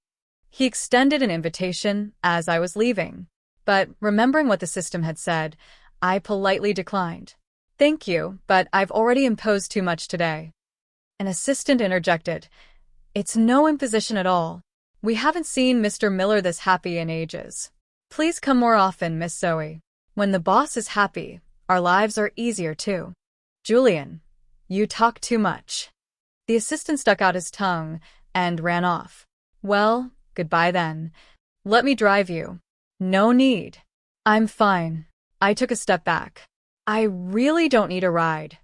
He extended an invitation as I was leaving, but remembering what the system had said, I politely declined. Thank you, but I've already imposed too much today. An assistant interjected. It's no imposition at all. We haven't seen Mr. Miller this happy in ages. Please come more often, Miss Zoey. When the boss is happy, our lives are easier too. Julian, you talk too much. The assistant stuck out his tongue and ran off. Well, goodbye then. Let me drive you. No need. I'm fine. I took a step back. I really don't need a ride.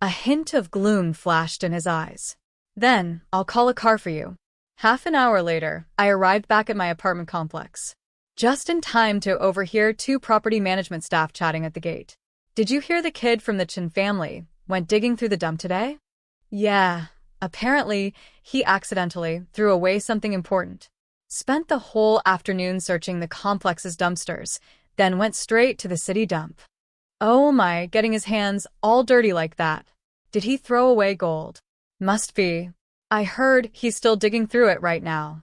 A hint of gloom flashed in his eyes. Then, I'll call a car for you. Half an hour later, I arrived back at my apartment complex. Just in time to overhear 2 property management staff chatting at the gate. Did you hear the kid from the Chin family went digging through the dump today? Yeah, apparently, he accidentally threw away something important. Spent the whole afternoon searching the complex's dumpsters, then went straight to the city dump. Oh my, getting his hands all dirty like that. Did he throw away gold? Must be. I heard he's still digging through it right now.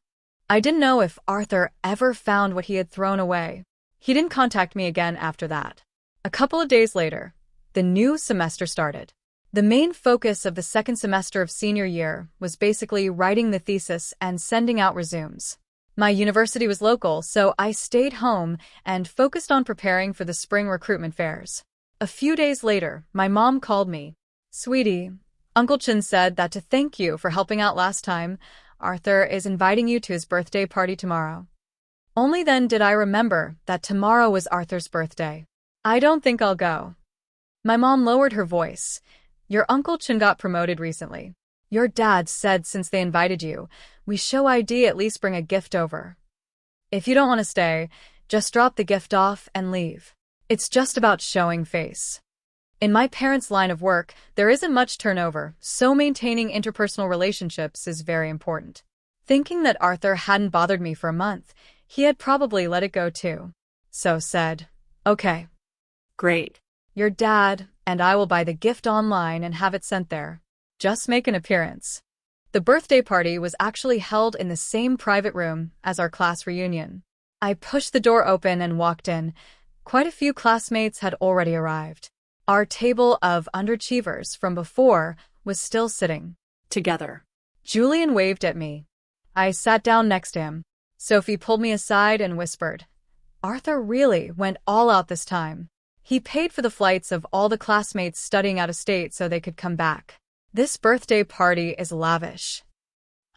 I didn't know if Arthur ever found what he had thrown away. He didn't contact me again after that. A couple of days later, the new semester started. The main focus of the second semester of senior year was basically writing the thesis and sending out resumes. My university was local, so I stayed home and focused on preparing for the spring recruitment fairs. A few days later, my mom called me. Sweetie, Uncle Chin said that to thank you for helping out last time, Arthur is inviting you to his birthday party tomorrow. Only then did I remember that tomorrow was Arthur's birthday. I don't think I'll go. My mom lowered her voice. Your Uncle Chin got promoted recently. Your dad said since they invited you, we show ID at least bring a gift over. If you don't want to stay, just drop the gift off and leave. It's just about showing face. In my parents' line of work, there isn't much turnover, so maintaining interpersonal relationships is very important. Thinking that Arthur hadn't bothered me for a month, he had probably let it go too. So said, "Okay, Great. your dad and I will buy the gift online and have it sent there. Just make an appearance." The birthday party was actually held in the same private room as our class reunion. I pushed the door open and walked in. Quite a few classmates had already arrived. Our table of underachievers from before was still sitting Together. Julian waved at me. I sat down next to him. Sophie pulled me aside and whispered, "Arthur really went all out this time. He paid for the flights of all the classmates studying out of state so they could come back. This birthday party is lavish."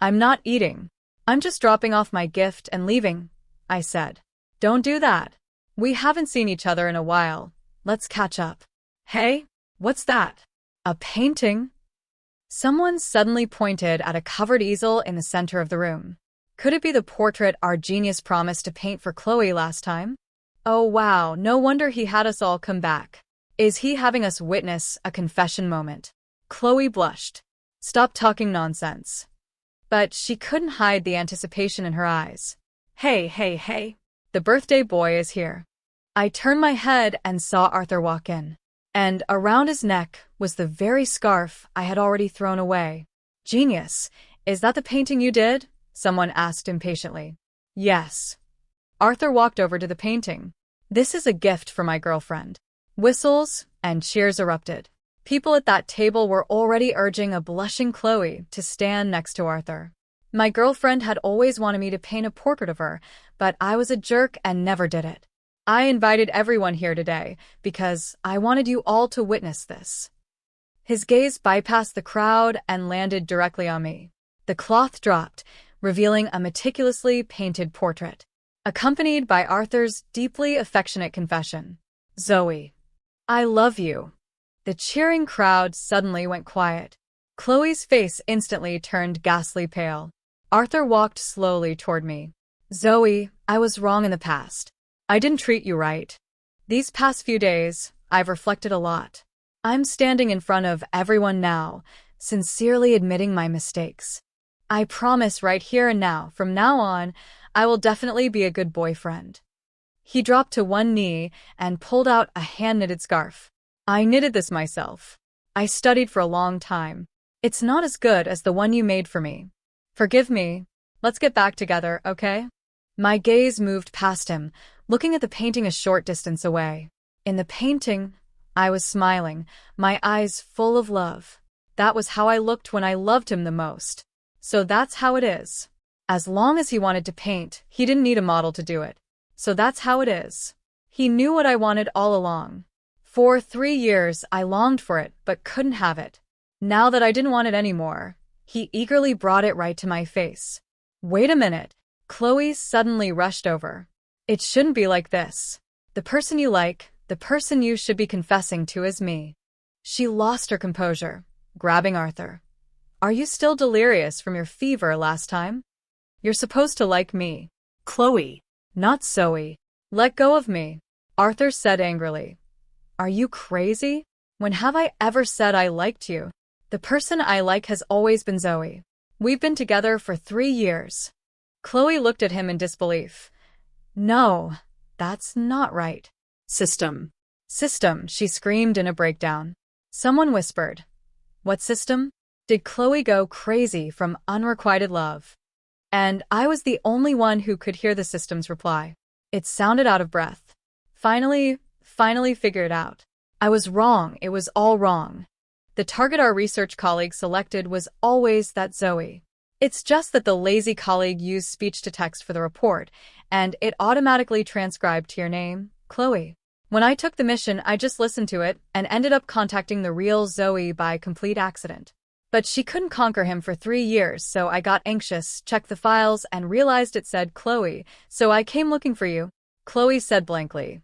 "I'm not eating. I'm just dropping off my gift and leaving," I said. "Don't do that. We haven't seen each other in a while. Let's catch up." "Hey, what's that?" "A painting." Someone suddenly pointed at a covered easel in the center of the room. Could it be the portrait our genius promised to paint for Chloe last time? Oh wow, no wonder he had us all come back. Is he having us witness a confession moment? Chloe blushed. "Stop talking nonsense." But she couldn't hide the anticipation in her eyes. Hey, the birthday boy is here." I turned my head and saw Arthur walk in. And around his neck was the very scarf I had already thrown away. "Genius, is that the painting you did?" someone asked impatiently. "Yes." Arthur walked over to the painting. "This is a gift for my girlfriend." Whistles and cheers erupted. People at that table were already urging a blushing Chloe to stand next to Arthur. My girlfriend had always wanted me to paint a portrait of her, but I was a jerk and never did it. I invited everyone here today because I wanted you all to witness this. His gaze bypassed the crowd and landed directly on me. The cloth dropped, revealing a meticulously painted portrait, accompanied by Arthur's deeply affectionate confession. "Zoey, I love you." The cheering crowd suddenly went quiet. Chloe's face instantly turned ghastly pale. Arthur walked slowly toward me. "Zoey, I was wrong in the past. I didn't treat you right. These past few days, I've reflected a lot. I'm standing in front of everyone now, sincerely admitting my mistakes. I promise right here and now, from now on, I will definitely be a good boyfriend." He dropped to one knee and pulled out a hand-knitted scarf. "I knitted this myself. I studied for a long time. It's not as good as the one you made for me. Forgive me. Let's get back together, okay?" My gaze moved past him, looking at the painting a short distance away. In the painting, I was smiling, my eyes full of love. That was how I looked when I loved him the most. So that's how it is. As long as he wanted to paint, he didn't need a model to do it. So that's how it is. He knew what I wanted all along. For 3 years, I longed for it, but couldn't have it. Now that I didn't want it anymore, he eagerly brought it right to my face. "Wait a minute." Chloe suddenly rushed over. "It shouldn't be like this. The person you like, the person you should be confessing to is me." She lost her composure, grabbing Arthur. "Are you still delirious from your fever last time? You're supposed to like me." Chloe. "Not Zoey. Let go of me," Arthur said angrily. "Are you crazy? When have I ever said I liked you? The person I like has always been Zoey. We've been together for 3 years. Chloe looked at him in disbelief. "No, that's not right." System. "System," she screamed in a breakdown. Someone whispered, "What system?" Did Chloe go crazy from unrequited love? And I was the only one who could hear the system's reply. It sounded out of breath. Finally figured it out. I was wrong. It was all wrong. The target our research colleague selected was always that Zoey. It's just that the lazy colleague used speech-to-text for the report, and it automatically transcribed to your name, Chloe. When I took the mission, I just listened to it and ended up contacting the real Zoey by complete accident. But she couldn't conquer him for 3 years, so I got anxious, checked the files, and realized it said Chloe, so I came looking for you. Chloe said blankly.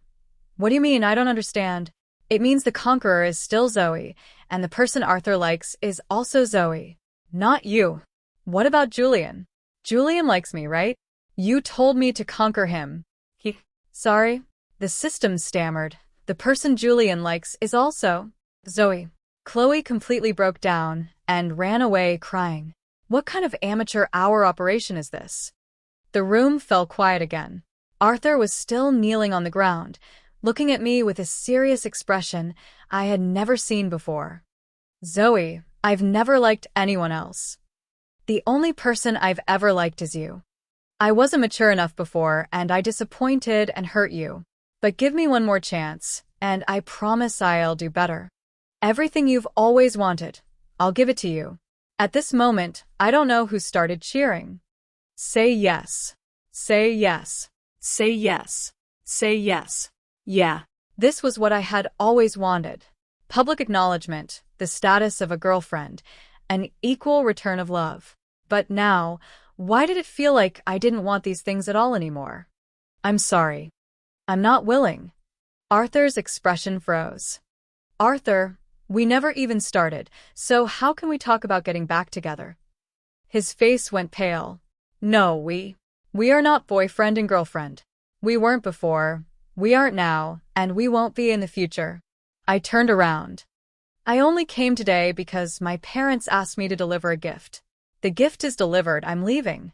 "What do you mean? I don't understand." "It means the conqueror is still Zoey, and the person Arthur likes is also Zoey. Not you." "What about Julian?" "Julian likes me, right? You told me to conquer him." "He..." "Sorry." The system stammered. The person Julian likes is also Zoey. Chloe completely broke down and ran away crying. What kind of amateur hour operation is this? The room fell quiet again. Arthur was still kneeling on the ground, looking at me with a serious expression I had never seen before. Zoey, I've never liked anyone else. The only person I've ever liked is you. I wasn't mature enough before, and I disappointed and hurt you. But give me one more chance, and I promise I'll do better. Everything you've always wanted, I'll give it to you. At this moment, I don't know who started cheering. Say yes. Say yes. Say yes. Say yes. Yeah. This was what I had always wanted. Public acknowledgement, the status of a girlfriend, an equal return of love. But now, why did it feel like I didn't want these things at all anymore? I'm sorry. I'm not willing. Arthur's expression froze. Arthur, we never even started, so how can we talk about getting back together? His face went pale. No, we are not boyfriend and girlfriend. We weren't before, we aren't now, and we won't be in the future. I turned around. I only came today because my parents asked me to deliver a gift. The gift is delivered, I'm leaving.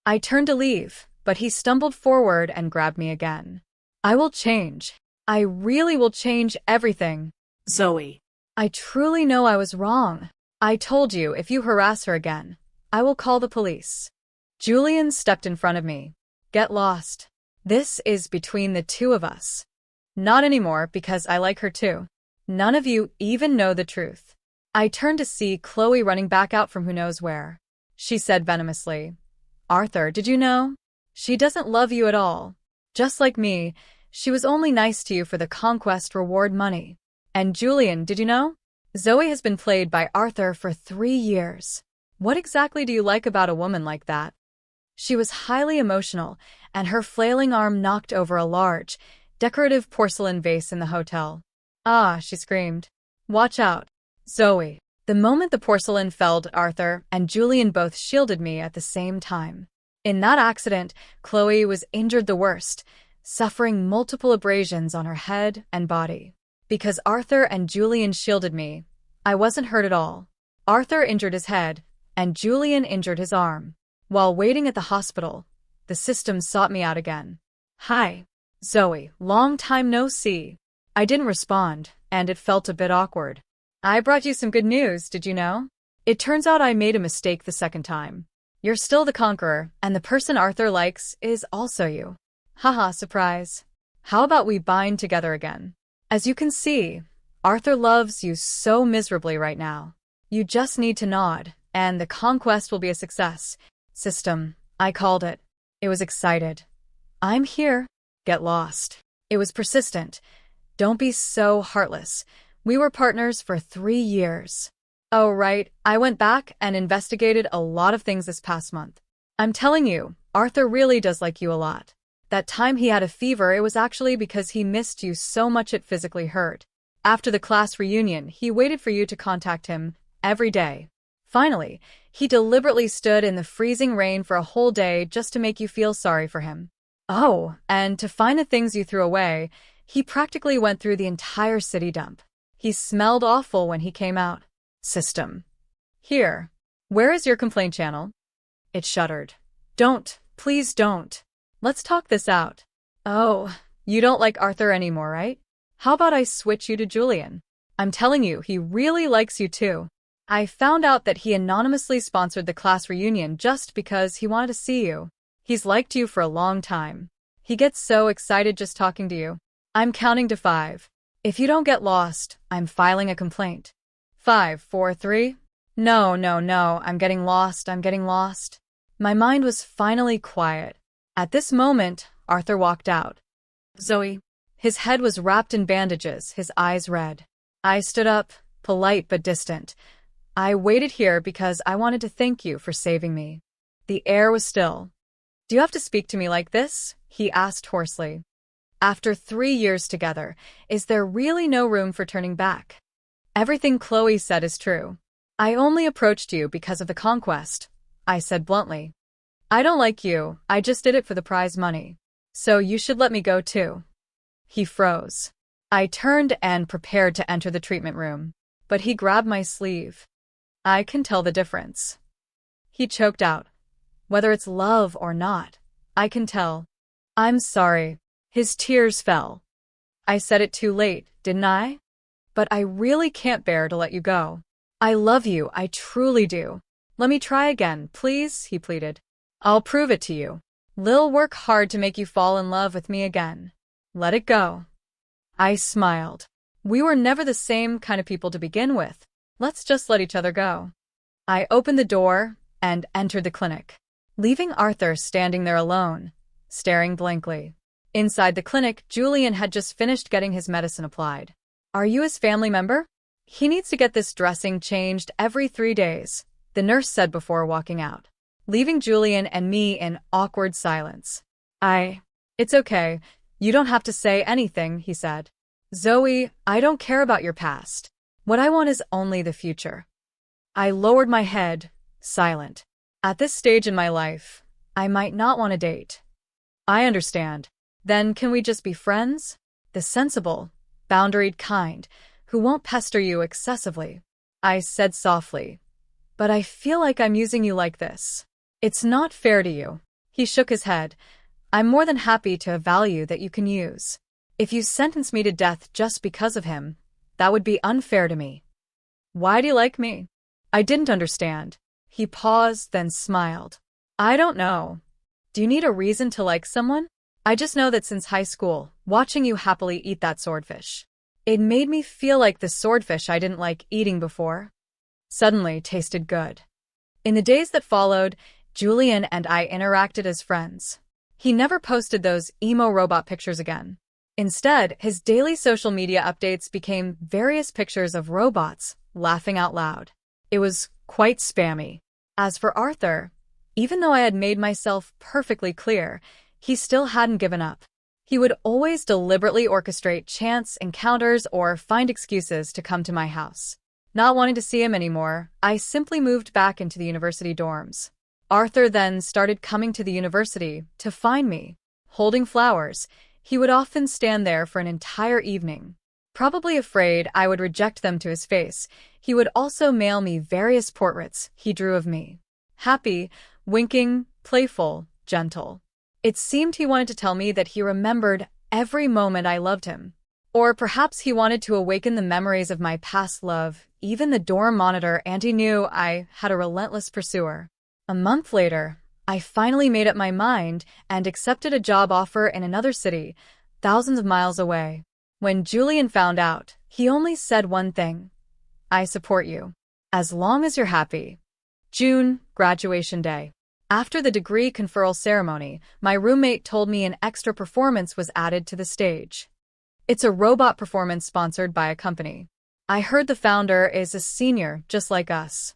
I turned to leave, but he stumbled forward and grabbed me again. I will change. I really will change everything. Zoey. I truly know I was wrong. I told you, if you harass her again, I will call the police. Julian stepped in front of me. Get lost. This is between the two of us. Not anymore, because I like her too. None of you even know the truth. I turned to see Chloe running back out from who knows where. She said venomously, Arthur, did you know? She doesn't love you at all. Just like me, she was only nice to you for the conquest reward money. And Julian, did you know? Zoey has been played by Arthur for 3 years. What exactly do you like about a woman like that? She was highly emotional, and her flailing arm knocked over a large, decorative porcelain vase in the hotel. Ah, she screamed. Watch out. Zoey. The moment the porcelain fell to Arthur and Julian both shielded me at the same time. In that accident, Chloe was injured the worst, suffering multiple abrasions on her head and body. Because Arthur and Julian shielded me, I wasn't hurt at all. Arthur injured his head, and Julian injured his arm. While waiting at the hospital, the system sought me out again. Hi, Zoey, long time no see. I didn't respond, and it felt a bit awkward. I brought you some good news, did you know? It turns out I made a mistake the second time. You're still the conqueror, and the person Arthur likes is also you. Haha, surprise. How about we bind together again? As you can see, Arthur loves you so miserably right now. You just need to nod, and the conquest will be a success. System, I called it. It was excited. I'm here. Get lost. It was persistent. Don't be so heartless. We were partners for 3 years. Oh, right, I went back and investigated a lot of things this past month. I'm telling you, Arthur really does like you a lot. That time he had a fever, it was actually because he missed you so much it physically hurt. After the class reunion, he waited for you to contact him every day. Finally, he deliberately stood in the freezing rain for a whole day just to make you feel sorry for him. Oh, and to find the things you threw away, he practically went through the entire city dump. He smelled awful when he came out. System. Here. Where is your complaint channel? It shuddered. Don't. Please don't. Let's talk this out. Oh, you don't like Arthur anymore, right? How about I switch you to Julian? I'm telling you, he really likes you too. I found out that he anonymously sponsored the class reunion just because he wanted to see you. He's liked you for a long time. He gets so excited just talking to you. I'm counting to 5. If you don't get lost, I'm filing a complaint. 5, 4, 3. No, I'm getting lost. My mind was finally quiet. At this moment, Arthur walked out. Zoey. His head was wrapped in bandages, his eyes red. I stood up, polite but distant. I waited here because I wanted to thank you for saving me. The air was still. Do you have to speak to me like this? He asked hoarsely. After 3 years together, is there really no room for turning back? Everything Chloe said is true. I only approached you because of the conquest, I said bluntly. I don't like you, I just did it for the prize money. So you should let me go too. He froze. I turned and prepared to enter the treatment room, but he grabbed my sleeve. I can tell the difference. He choked out. Whether it's love or not, I can tell. I'm sorry. His tears fell. I said it too late, didn't I? But I really can't bear to let you go. I love you, I truly do. Let me try again, please, he pleaded. I'll prove it to you. Lil work hard to make you fall in love with me again. Let it go. I smiled. We were never the same kind of people to begin with. Let's just let each other go. I opened the door and entered the clinic, leaving Arthur standing there alone, staring blankly. Inside the clinic, Julian had just finished getting his medicine applied. Are you his family member? He needs to get this dressing changed every 3 days, the nurse said before walking out, leaving Julian and me in awkward silence. It's okay. You don't have to say anything, he said. Zoey, I don't care about your past. What I want is only the future. I lowered my head, silent. At this stage in my life, I might not want to date. I understand. Then can we just be friends? The sensible, boundaried kind, who won't pester you excessively. I said softly. But I feel like I'm using you like this. It's not fair to you. He shook his head. I'm more than happy to have value that you can use. If you sentence me to death just because of him, that would be unfair to me. Why do you like me? I didn't understand. He paused, then smiled. I don't know. Do you need a reason to like someone? I just know that since high school, watching you happily eat that swordfish, it made me feel like the swordfish I didn't like eating before suddenly tasted good. In the days that followed, Julian and I interacted as friends. He never posted those emo robot pictures again. Instead, his daily social media updates became various pictures of robots laughing out loud. It was quite spammy. As for Arthur, even though I had made myself perfectly clear, he still hadn't given up. He would always deliberately orchestrate chance encounters or find excuses to come to my house. Not wanting to see him anymore, I simply moved back into the university dorms. Arthur then started coming to the university to find me. Holding flowers, he would often stand there for an entire evening. Probably afraid I would reject them to his face, he would also mail me various portraits he drew of me. Happy, winking, playful, gentle. It seemed he wanted to tell me that he remembered every moment I loved him. Or perhaps he wanted to awaken the memories of my past love, even the dorm monitor, and he knew I had a relentless pursuer. A month later, I finally made up my mind and accepted a job offer in another city, thousands of miles away. When Julian found out, he only said one thing. I support you. As long as you're happy. June, graduation day. After the degree conferral ceremony, my roommate told me an extra performance was added to the stage. It's a robot performance sponsored by a company. I heard the founder is a senior, just like us.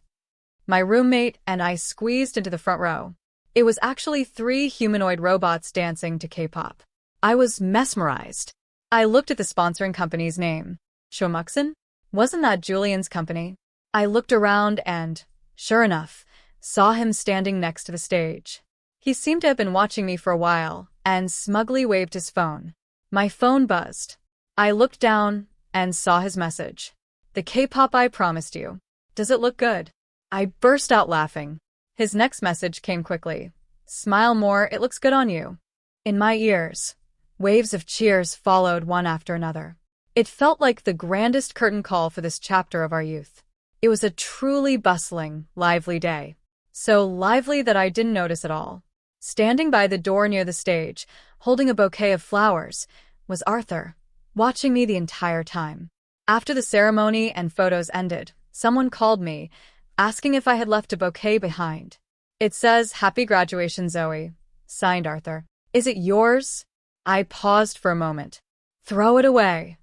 My roommate and I squeezed into the front row. It was actually 3 humanoid robots dancing to K-pop. I was mesmerized. I looked at the sponsoring company's name. Shomuxin? Wasn't that Julian's company? I looked around and, sure enough, saw him standing next to the stage. He seemed to have been watching me for a while and smugly waved his phone. My phone buzzed. I looked down and saw his message. The K-pop I promised you. Does it look good? I burst out laughing. His next message came quickly. Smile more, it looks good on you. In my ears, waves of cheers followed one after another. It felt like the grandest curtain call for this chapter of our youth. It was a truly bustling, lively day. So lively that I didn't notice at all. Standing by the door near the stage, holding a bouquet of flowers, was Arthur, watching me the entire time. After the ceremony and photos ended, someone called me, asking if I had left a bouquet behind. It says, Happy graduation, Zoey. Signed, Arthur. Is it yours? I paused for a moment. Throw it away.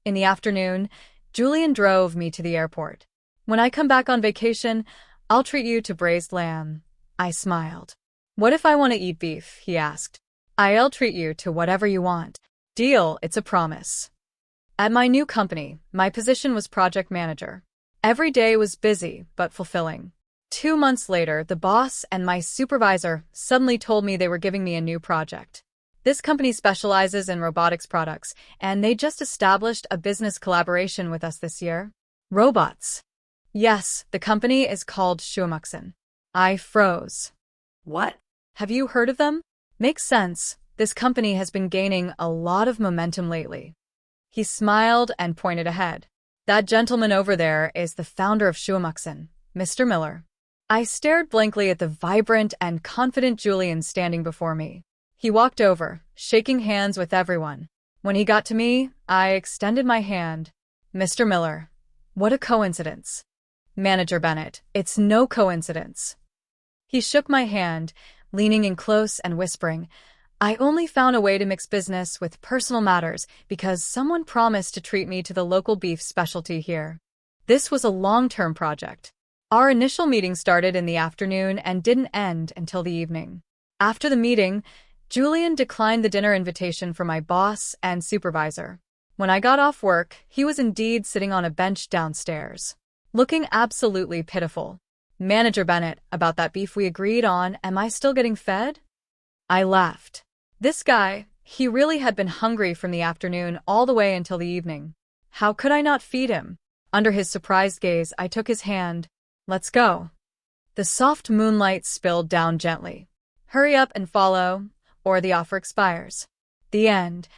In the afternoon, Julian drove me to the airport. When I come back on vacation, I'll treat you to braised lamb. I smiled. What if I want to eat beef? He asked. I'll treat you to whatever you want. Deal, it's a promise. At my new company, my position was project manager. Every day was busy, but fulfilling. 2 months later, the boss and my supervisor suddenly told me they were giving me a new project. This company specializes in robotics products, and they just established a business collaboration with us this year. Robots. Yes, the company is called Schumaxen. I froze. What? Have you heard of them? Makes sense. This company has been gaining a lot of momentum lately. He smiled and pointed ahead. That gentleman over there is the founder of Schumaxen, Mr. Miller. I stared blankly at the vibrant and confident Julian standing before me. He walked over, shaking hands with everyone. When he got to me, I extended my hand. Mr. Miller. What a coincidence. Manager Bennett, it's no coincidence. He shook my hand, leaning in close and whispering, I only found a way to mix business with personal matters because someone promised to treat me to the local beef specialty here. This was a long-term project. Our initial meeting started in the afternoon and didn't end until the evening. After the meeting, Julian declined the dinner invitation from my boss and supervisor. When I got off work, he was indeed sitting on a bench downstairs, looking absolutely pitiful. Manager Bennett, about that beef we agreed on, am I still getting fed? I laughed. This guy, he really had been hungry from the afternoon all the way until the evening. How could I not feed him? Under his surprised gaze, I took his hand. Let's go. The soft moonlight spilled down gently. Hurry up and follow, or the offer expires. The end.